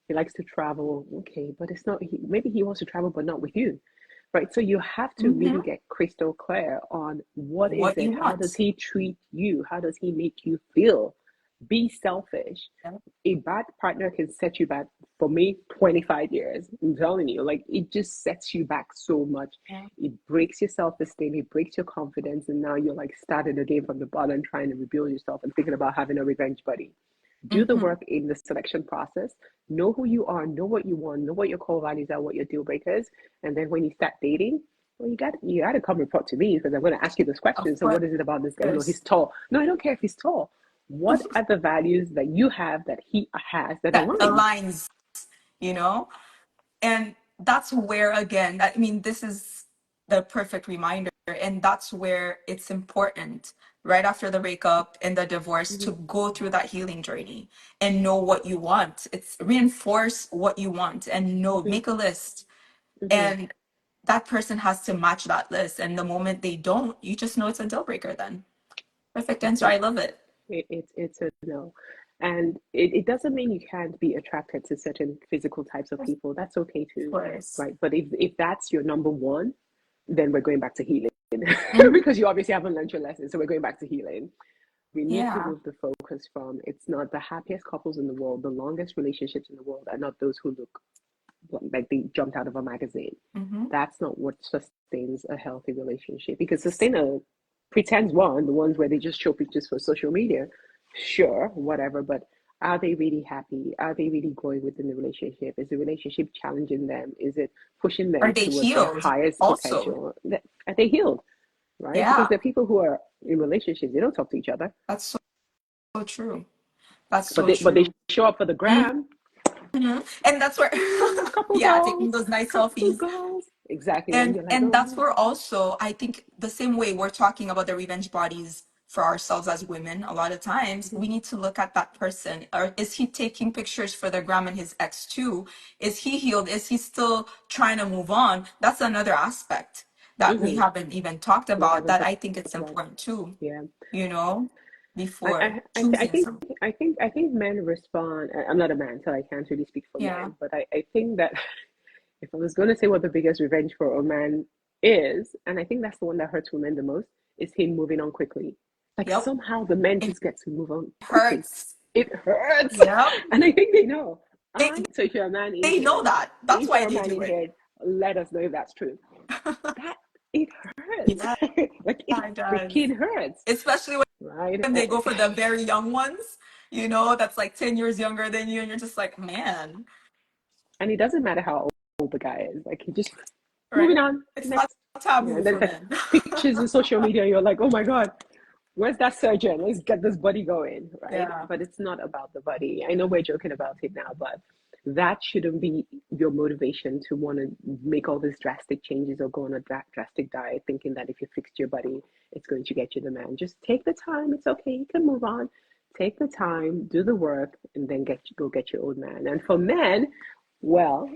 he likes to travel. Okay, but it's not, maybe he wants to travel but not with you, right? So you have to Mm-hmm. really get crystal clear on what is What it, you how does want. he treat you, how does he make you feel. Be selfish. Yeah. A bad partner can set you back, for me, 25 years. I'm telling you, like, it just sets you back so much. Yeah. It breaks your self-esteem, it breaks your confidence, and now you're like starting again from the bottom, trying to rebuild yourself and thinking about having a revenge buddy. Do the Mm-hmm. work in the selection process. Know who you are, know what you want, know what your core values are, what your deal breakers, and then when you start dating, well, you got to come report to me because I'm going to ask you this question. Of So, what is it about this guy? No, he's course. tall. No, I don't care if he's tall. What are the values that you have that he has that That aligns? aligns, you know? And that's where, again, I mean, this is the perfect reminder. And that's where it's important, right after the breakup and the divorce, to Mm-hmm. go through that healing journey and know what you want. It's reinforce what you want and know, make a list. Mm-hmm. And that person has to match that list. And the moment they don't, you just know it's a deal breaker then. Perfect answer. I love it. It's a no. And it doesn't mean you can't be attracted to certain physical types of Of people. That's okay too, course. right? But if that's your number one, then we're going back to healing. Hmm. because you obviously haven't learned your lesson. So we're going back to healing. We need to Yeah. move the focus from it's not the happiest couples in the world, the longest relationships in the world are not those who look like they jumped out of a magazine. Hmm. That's not what sustains a healthy relationship. Because sustain a pretends one, the ones where they just show pictures for social media, sure, whatever, but are they really happy? Are they really growing within the relationship? Is the relationship challenging them? Is it pushing Are them they towards their healed highest also? potential? Are they healed? Right? Because Yeah, there are people who are in relationships, they don't talk to each other, that's so, so true. That's but so they true. show up for the Mhm. gram. And that's where, Couple yeah, taking goals, those nice couple selfies. goals. Exactly. And And you're like, and that's oh, where also I think the same way we're talking about the revenge bodies for ourselves as women, a lot of times mm-hmm, we need to look at that person. Or is he taking pictures for the gram and his ex too? Is he healed? Is he still trying to move on? That's another aspect that we mm-hmm. haven't even talked We about haven't that talked I think it's about. important too, Yeah. you know, I, before I, I, th- I choosing think someone. I think men respond. I'm not a man, so I can't really speak for Yeah. men. But I think that if I was going to say what the biggest revenge for a man is, and I think that's the one that hurts women the most, is him moving on quickly. Like Yep. somehow the men It just get to move on quickly. hurts. It hurts, Yep. and I think they know. They So if you're a man in they know here, that. That's if why you're a they man do in it. here, let us know if that's true. That it hurts. Yeah, Like it it does. freaking hurts, Especially right? when they go for the very young ones, that's like 10 years younger than you, and you're just like, man, And it doesn't matter how old the guy is. Like he just moving right? on It's not next. Yeah, taboo and then for it's like men. pictures in social media. You're like, oh my god, where's that surgeon? Let's get this body going, right? Yeah. But it's not about the body. I know we're joking about it now, but that shouldn't be your motivation to want to make all these drastic changes or go on a drastic diet, thinking that if you fixed your body, it's going to get you the man. Just take the time. It's okay. You can move on. Take the time, do the work, and then go get your old man. And for men, well,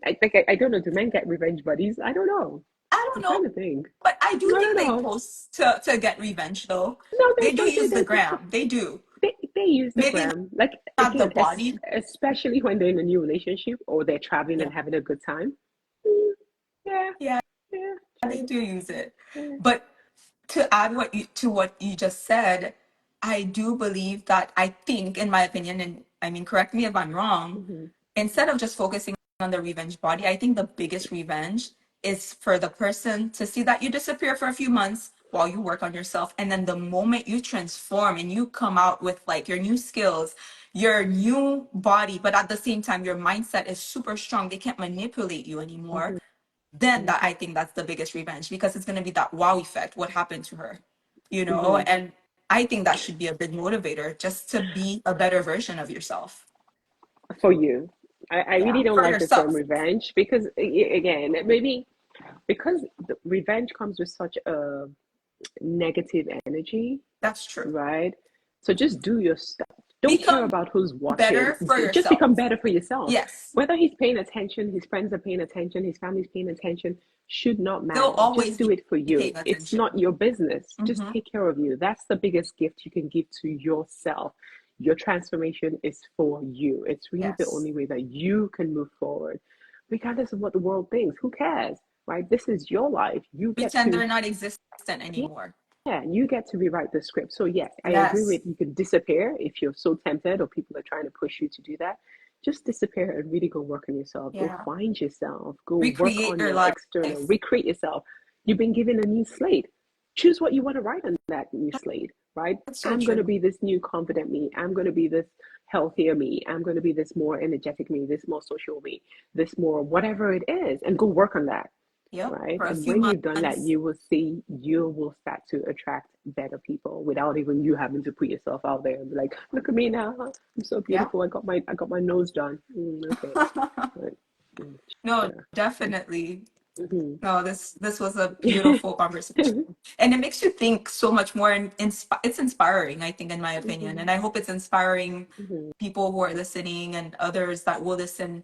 I think I don't know. Do men get revenge buddies? I don't know. I don't I'm know, trying to think. but I do I don't think they know. post to get revenge though. No, They do use the gram. They do. they use the Maybe gram. Like not the again, body. especially when they're in a new relationship or they're traveling Yeah. and having a good time. Mm, yeah, Yeah, yeah, they do use it. yeah. But to add what you just said, I do believe that I think, in my opinion, and I mean, correct me if I'm wrong, Mm-hmm, instead of just focusing on the revenge body, I think the biggest revenge is for the person to see that you disappear for a few months while you work on yourself. And then the moment you transform and you come out with like your new skills, your new body, but at the same time, your mindset is super strong. They can't manipulate you anymore. mm-hmm, Then that I think that's the biggest revenge because it's going to be that wow effect. What happened to her? mm-hmm. And I think that should be a big motivator just to be a better version of yourself. For you, I Yeah, really don't for like the term yourself. revenge because again, maybe because the revenge comes with such a negative energy, That's true. right? So just do your stuff. Don't care Become about who's watching. better for Just yourself. become better for yourself. Yes, Whether he's paying attention, his friends are paying attention, his family's paying attention, should not they'll matter. Just always do be it for you. paying It's not attention. your business. Just Hmm. take care of you. That's the biggest gift you can give to yourself. Your transformation is for you. It's really the Yes. only way that you can move forward, regardless of what the world thinks. Who cares, right? This is your life. You get Pretend to they're not existent yeah, anymore. yeah, you get to rewrite the script. So yes, I agree Yes. with you can disappear if you're so tempted or people are trying to push you to do that. Just disappear and really go work on yourself. Go Yeah. find yourself. Go work Recreate on your your life. external. Recreate yourself. You've been given a new slate. Choose what you want to write on that new slate, right? That's so I'm going to true. be this new confident me. I'm going to be this healthier me. I'm going to be this more energetic me, this more social me, this more whatever it is, and go work on that, Yep. right? For a And few when you've done that, months. you will see you will start to attract better people without even you having to put yourself out there and be like, look at me now, I'm so Yeah. beautiful. I got my nose done. Okay, right. Mm, No, sure. definitely. Mm-hmm. No, this was a beautiful conversation. And it makes you think so much more and it's inspiring, I think, in my opinion. Mm-hmm. And I hope it's inspiring Mm-hmm. people who are listening and others that will listen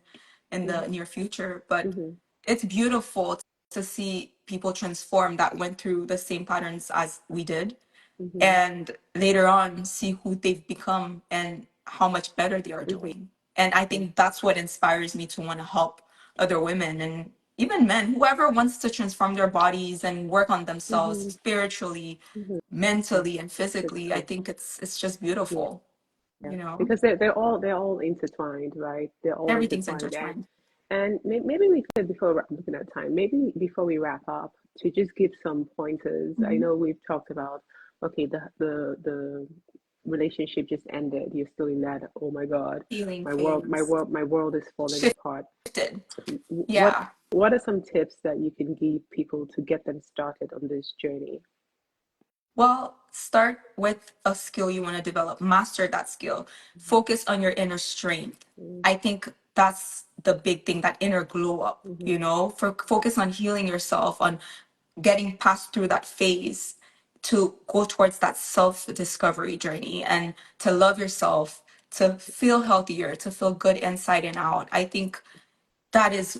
in the near future. But Mm-hmm. it's beautiful to see people transform that went through the same patterns as we did Mm-hmm. and later on see who they've become and how much better they are Mm-hmm. doing. And I think that's what inspires me to want to help other women and even men, whoever wants to transform their bodies and work on themselves Mm-hmm. spiritually, Mm-hmm. mentally, and It's physically, I true. think it's just Yeah. beautiful, Yeah, you know? because they're all intertwined, right? They're all Everything's intertwined, intertwined. and maybe we could, before looking at time, maybe before we wrap up, to just give some pointers. I Mhm. know we've talked about, okay, the relationship just ended. You're still in that. Oh my God, Healing phase. my world is falling apart. Shifted. What Yeah. what are some tips that you can give people to get them started on this journey? Well, start with a skill you want to develop, master that skill, focus on your inner strength. Mm-hmm. I think that's the big thing, that inner glow up, Mm-hmm. you know, for focus on healing yourself, on getting past through that phase to go towards that self discovery journey and to love yourself, to feel healthier, to feel good inside and out. I think that is,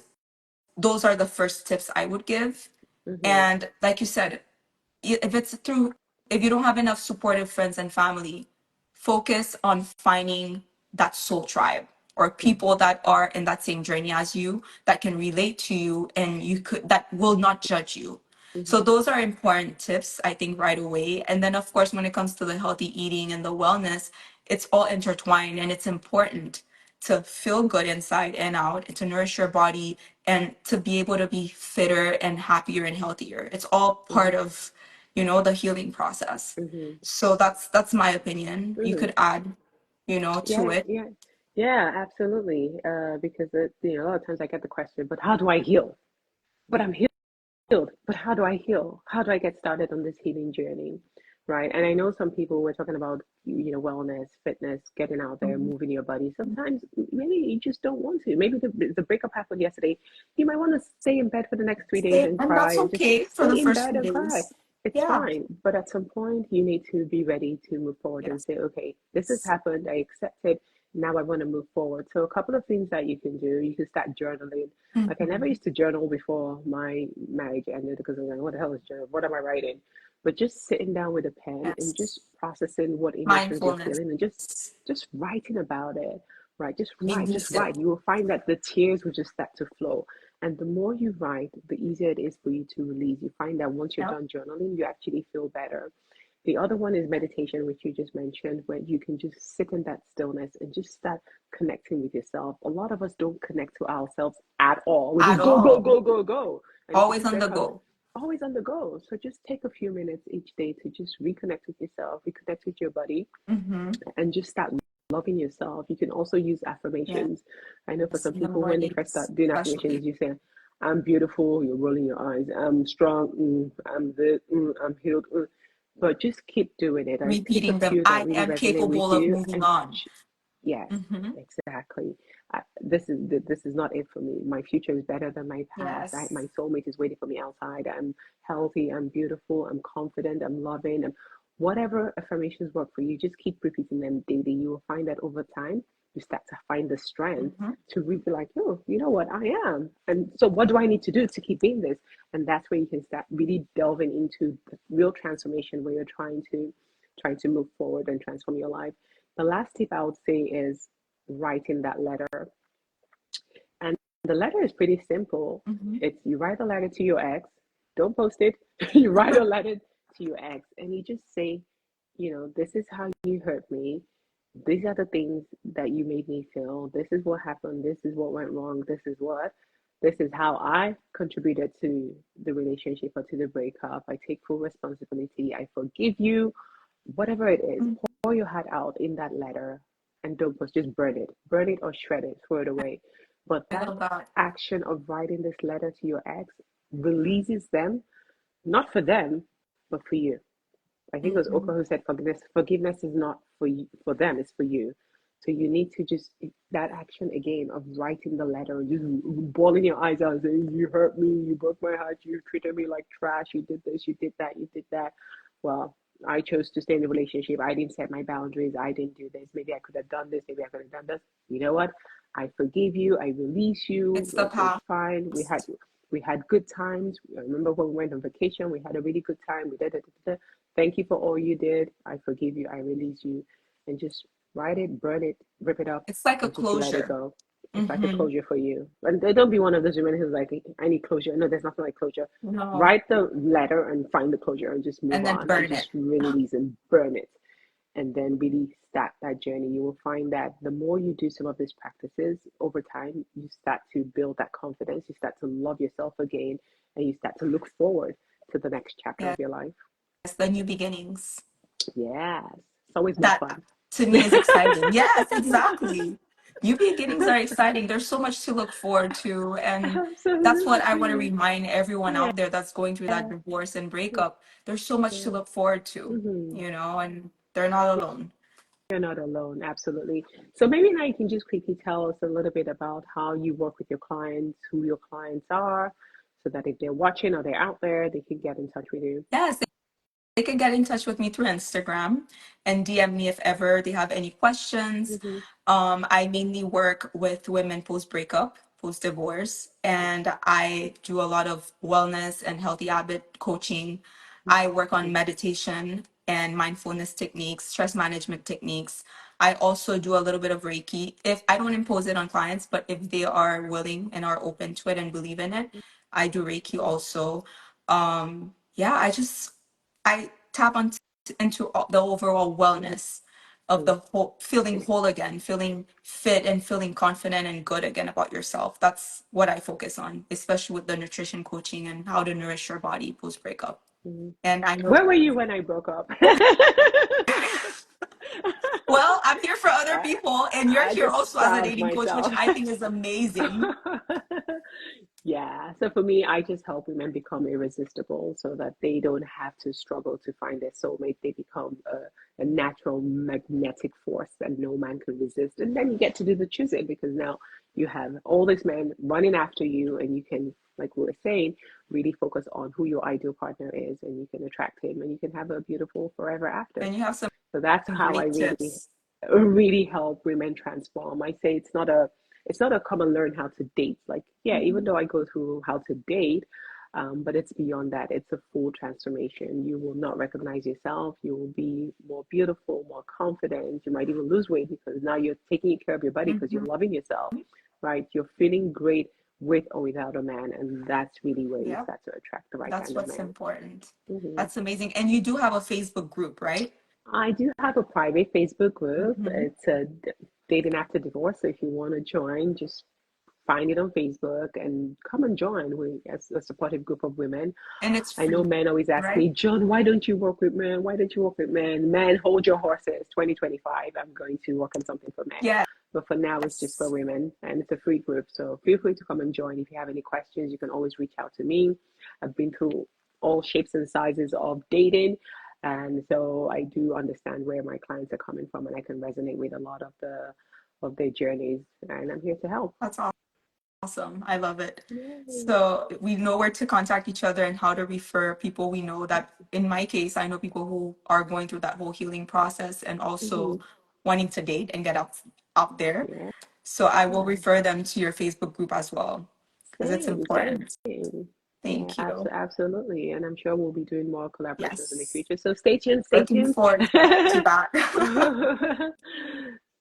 those are the first tips I would give. Mm-hmm. And like you said, if it's through, if you don't have enough supportive friends and family, focus on finding that soul tribe or people that are in that same journey as you, that can relate to you, and you could, that will not judge you. So Mm-hmm. those are important tips, I think, right away. And then of course, when it comes to the healthy eating and the wellness, it's all intertwined, and it's important to feel good inside and out, and to nourish your body, and to be able to be fitter and happier and healthier. It's all part Mm-hmm. of, you know, the healing process. Mm-hmm. So that's my opinion. You Mm-hmm. could add, you know, to Yeah, it. yeah, yeah, absolutely. Because a lot of times I get the question, but how do I heal? But I'm healed. But how do I heal? How do I get started on this healing journey? Right. And I know some people were talking about, wellness, fitness, getting out there, Mhm. moving your body. Sometimes maybe you just don't want to. Maybe the breakup happened yesterday. You might want to stay in bed for the next 3 days and And cry that's and just okay for the stay in first bed few and cry. days. It's Yeah. fine. But at some point, you need to be ready to move forward and Yes. say, okay, this has happened. I accept it. Now I want to move forward. So a couple of things that you can do. You can start journaling. Like I never Hmm. used to journal before my marriage ended because I was like, what the hell is journal? What am I writing? But just sitting down with a pen and just Yes. processing what emotions you're Mindfulness. feeling and just writing about it. Right. Just Release it. write. You will find that the tears will just start to flow. And the more you write, the easier it is for you to release. You find that once you're Yep. done journaling, you actually feel better. The other one is meditation, which you just mentioned, where you can just sit in that stillness and just start connecting with yourself. A lot of us don't connect to ourselves at all. We At just go, go, all. go, go, go. And if you Always sit on there, the go. always on the go. So just take a few minutes each day to just reconnect with yourself, reconnect with your body, Hmm. and just start loving yourself. You can also use Yes. affirmations. I know for some In the people, when they first mornings, start doing especially. affirmations, you say, I'm beautiful, you're rolling your eyes. I'm strong, I'm this, I'm healed. But just keep doing it. I pick a Repeating them. few that I really am resonate with capable of you, moving and on. yes, Hmm. exactly. This is not it for me. My future is better than my past. My Yes. soulmate is waiting for me outside. I'm healthy. I'm beautiful. I'm confident. I'm loving. And whatever affirmations work for you, just keep repeating them daily. You will find that over time, you start to find the strength Hmm. to really be like, oh, you know what, I am. And so, what do I need to do to keep being this? And that's where you can start really delving into the real transformation, where you're trying to move forward and transform your life. The last tip I would say is writing that letter. And the letter is pretty simple. Hmm. It's you write a letter to your ex, don't post it. You write a letter to your ex and you just say, this is how you hurt me. These are the things that you made me feel. This is what happened. This is what went wrong. This is how I contributed to the relationship or to the breakup. I take full responsibility. I forgive you. Whatever it is, pour your heart out in that letter and don't post, just burn it or shred it, throw it away. But I that love that. action of writing this letter to your ex releases them, not for them, but for you. I think it was Hmm. Oprah who said forgiveness is not for you, for them, it's for you. So you need to just that action again of writing the letter, just bawling your eyes out, saying, "You hurt me, you broke my heart, you treated me like trash, you did this, you did that, you did that." Well, I chose to stay in the relationship. I didn't set my boundaries. I didn't do this. Maybe I could have done this. Maybe I could have done this. You know what? I forgive you. I release you. It's the It's past. fine. We had good times. I remember when we went on vacation. We had a really good time. We did. Thank you for all you did. I forgive you. I release you. And just write it, burn it, rip it up, It's like a and just let it closure. go. It's like a Mm-hmm. closure for you. And they don't be one of those women who's like, I need closure. No, there's nothing like closure. No. Write the letter and find the closure and just move And then on and burn it. just release and burn it. And then really start that journey. You will find that the more you do some of these practices over time, you start to build that confidence. You start to love yourself again, and you start to look forward to the next chapter of Yes, your life. the new beginnings. Yes, it's always more That fun. to me is exciting. Yes, exactly. New beginnings are exciting. There's so much to look forward to. And that's what I want to Absolutely. remind everyone Yeah. out there that's going through that divorce and breakup. There's so much to look forward to, Mm-hmm. and they're not alone. You're not alone, absolutely. So maybe now you can just quickly tell us a little bit about how you work with your clients, who your clients are, so that if they're watching or they're out there, they can get in touch with you. Yes, they can get in touch with me through Instagram and DM me if ever they have any questions. Mm-hmm. I mainly work with women post breakup, post divorce, and I do a lot of wellness and healthy habit coaching. I work on meditation and mindfulness techniques, stress management techniques. I also do a little bit of Reiki. If I don't impose it on clients, but if they are willing and are open to it and believe in it, I do Reiki also. Yeah, I tap on into the overall wellness of the whole, feeling whole again, feeling fit and feeling confident and good again about yourself. That's what I focus on, especially with the nutrition coaching and how to nourish your body post breakup. Mm-hmm. And I know, Where were you when I broke up? well, I'm here for other I, people, and you're I here just also as a starved dating coach, which myself. I think is amazing. Yeah, so for me, I just help women become irresistible so that they don't have to struggle to find their soulmate. They become a natural magnetic force that no man can resist. And then you get to do the choosing because now you have all these men running after you, and you can, like we were saying, really focus on who your ideal partner is, and you can attract him, and you can have a beautiful forever after. And you have some So that's how I great really tips. help women transform. I say it's not a come and learn how to date. Like, yeah, even Mhm. though I go through how to date, but it's beyond that. It's a full transformation. You will not recognize yourself. You will be more beautiful, more confident. You might even lose weight because now you're taking care of your body because you're Mhm. loving yourself, right? You're feeling great with or without a man, and that's really where you Yeah, start to attract the right that's kind of what's man. important. Hmm. That's amazing. And you do have a Facebook group, right? I do have a private Facebook group. Hmm. It's a dating after divorce. So if you want to join, just find it on Facebook and come and join. We as a supportive group of women. And it's I know free, men always ask right? me, John, why don't you work with men? Why don't you work with men? Men, hold your horses. 2025, I'm going to work on something for men. Yes. But for now, it's just for women, and it's a free group. So feel free to come and join. If you have any questions, you can always reach out to me. I've been through all shapes and sizes of dating. And so I do understand where my clients are coming from, and I can resonate with a lot of their journeys. And I'm here to help. That's awesome. I love it. Yay. So we know where to contact each other and how to refer people we know that, in my case, I know people who are going through that whole healing process and Mm-hmm. also wanting to date and get out there. Yeah. So I will refer them to your Facebook group as well because it's Same, same, important. same. Yeah, Thank you. absolutely. And I'm sure we'll be doing more collaborations in the Yes. future. So stay tuned, stay Looking tuned. forward to that.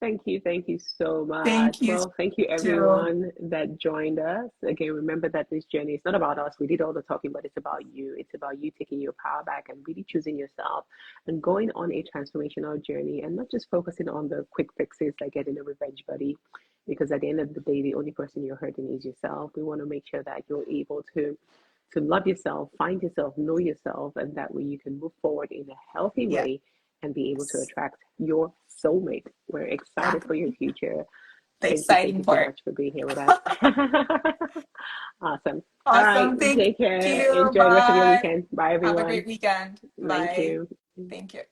Thank you so much. Thank you Well, thank you too. everyone that joined us. Again, remember that this journey is not about us. We did all the talking, but it's about you. It's about you taking your power back and really choosing yourself and going on a transformational journey and not just focusing on the quick fixes like getting a revenge buddy. Because at the end of the day, the only person you're hurting is yourself. We want to make sure that you're able to love yourself, find yourself, know yourself, and that way you can move forward in a healthy Yes. way and be able to attract your soulmate. We're excited for your Exactly. future. The Thank exciting you so part. much for being here with us. Awesome. All right, Awesome. Thank take care. you. Enjoy the rest of your Bye. weekend. Bye, Have a everyone. great weekend. Thank Bye. you. Thank you.